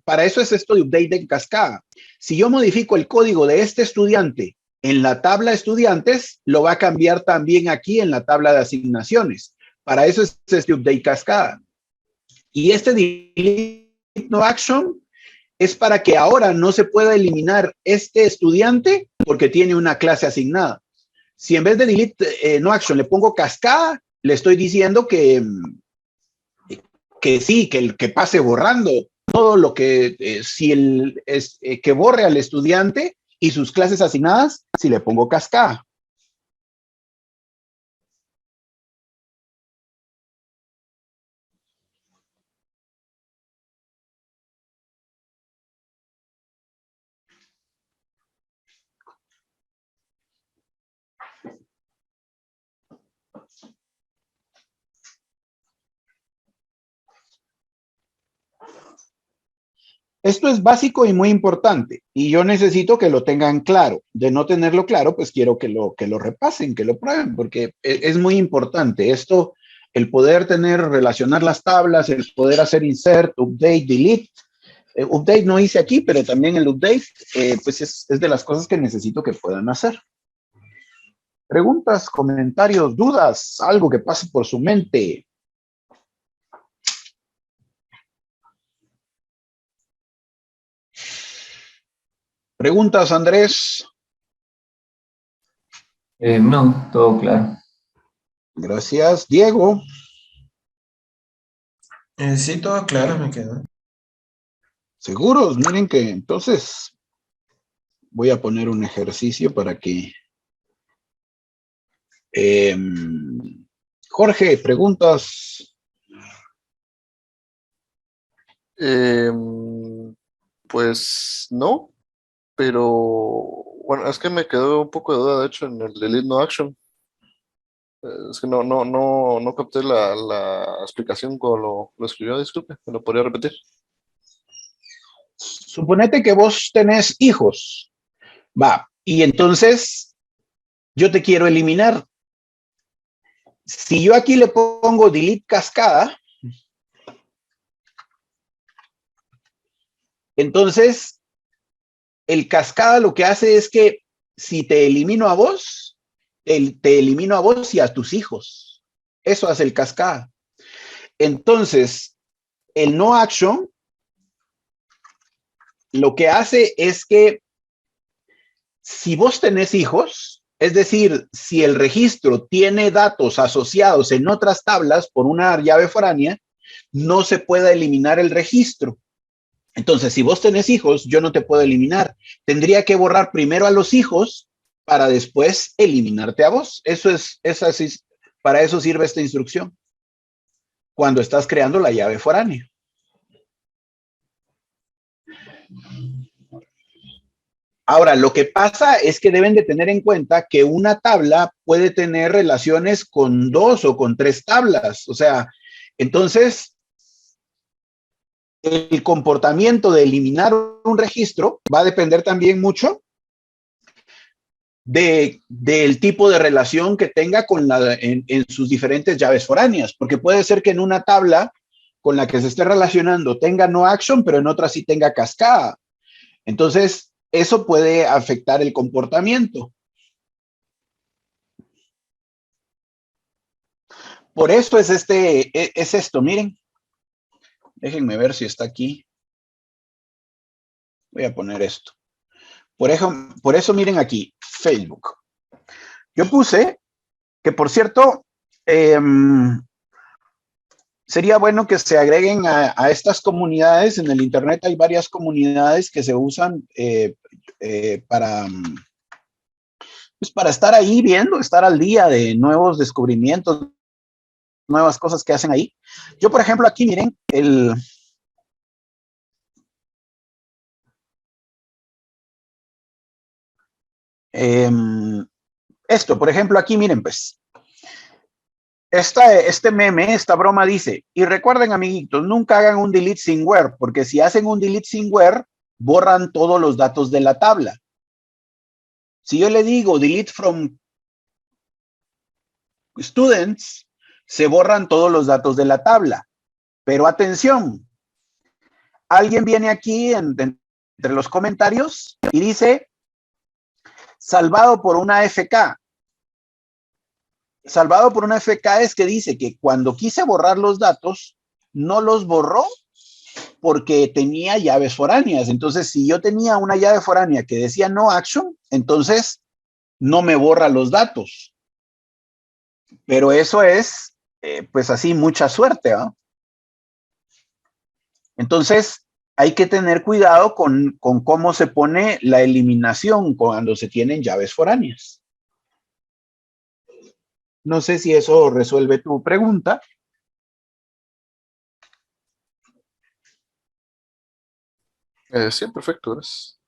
para eso es esto de update en cascada. Si yo modifico el código de este estudiante en la tabla estudiantes, lo va a cambiar también aquí en la tabla de asignaciones. Para eso es este update cascada. Y este delete no action es para que ahora no se pueda eliminar este estudiante porque tiene una clase asignada. Si en vez de delete no action le pongo cascada, le estoy diciendo que sí, que pase borrando todo lo que, que borre al estudiante y sus clases asignadas si le pongo cascada. Esto es básico y muy importante y yo necesito que lo tengan claro. De no tenerlo claro, pues quiero que lo repasen, que lo prueben, porque es muy importante esto, el poder relacionar las tablas, el poder hacer insert, update, delete. Update no hice aquí, pero también el update, pues es de las cosas que necesito que puedan hacer. Preguntas, comentarios, dudas, algo que pase por su mente. ¿Preguntas, Andrés? No, todo claro. Gracias. Diego. Sí, todo claro me quedó. ¿Seguros? Miren que entonces voy a poner un ejercicio para que... Jorge, preguntas. Pues no, pero bueno, es que me quedó un poco de duda, de hecho, en el delete no action. Es que no capté la explicación cuando lo escribió, disculpe, ¿me lo podría repetir? Suponete que vos tenés hijos. Va, y entonces yo te quiero eliminar. Si yo aquí le pongo delete cascada, entonces el cascada lo que hace es que si te elimino a vos, te elimino a vos y a tus hijos. Eso hace el cascada. Entonces, el no action lo que hace es que si vos tenés hijos, es decir, si el registro tiene datos asociados en otras tablas por una llave foránea, no se puede eliminar el registro. Entonces, si vos tenés hijos, yo no te puedo eliminar. Tendría que borrar primero a los hijos para después eliminarte a vos. Es así, para eso sirve esta instrucción. Cuando estás creando la llave foránea. Ahora, lo que pasa es que deben de tener en cuenta que una tabla puede tener relaciones con 2 o con 3 tablas. O sea, entonces, el comportamiento de eliminar un registro va a depender también mucho del tipo de relación que tenga en sus diferentes llaves foráneas, porque puede ser que en una tabla con la que se esté relacionando tenga no action, pero en otra sí tenga cascada. Entonces, eso puede afectar el comportamiento. Por eso es esto, miren. Déjenme ver si está aquí. Voy a poner esto. Por eso miren aquí, Facebook. Yo puse que, por cierto, sería bueno que se agreguen a estas comunidades. En el Internet hay varias comunidades que se usan para, pues para estar ahí viendo, estar al día de nuevos descubrimientos, nuevas cosas que hacen ahí. Yo, por ejemplo, aquí miren, esto, por ejemplo, aquí miren, pues, este meme, esta broma dice, y recuerden, amiguitos, nunca hagan un delete sin where, porque si hacen un delete sin where, borran todos los datos de la tabla. Si yo le digo delete from students, se borran todos los datos de la tabla. Pero atención, alguien viene aquí entre los comentarios y dice, salvado por una FK. Salvado por una FK es que dice que cuando quise borrar los datos, no los borró porque tenía llaves foráneas. Entonces, si yo tenía una llave foránea que decía no action, entonces no me borra los datos. Pero eso es, pues así, mucha suerte, ¿no? Entonces, hay que tener cuidado con cómo se pone la eliminación cuando se tienen llaves foráneas. No sé si eso resuelve tu pregunta. Sí, perfecto, gracias.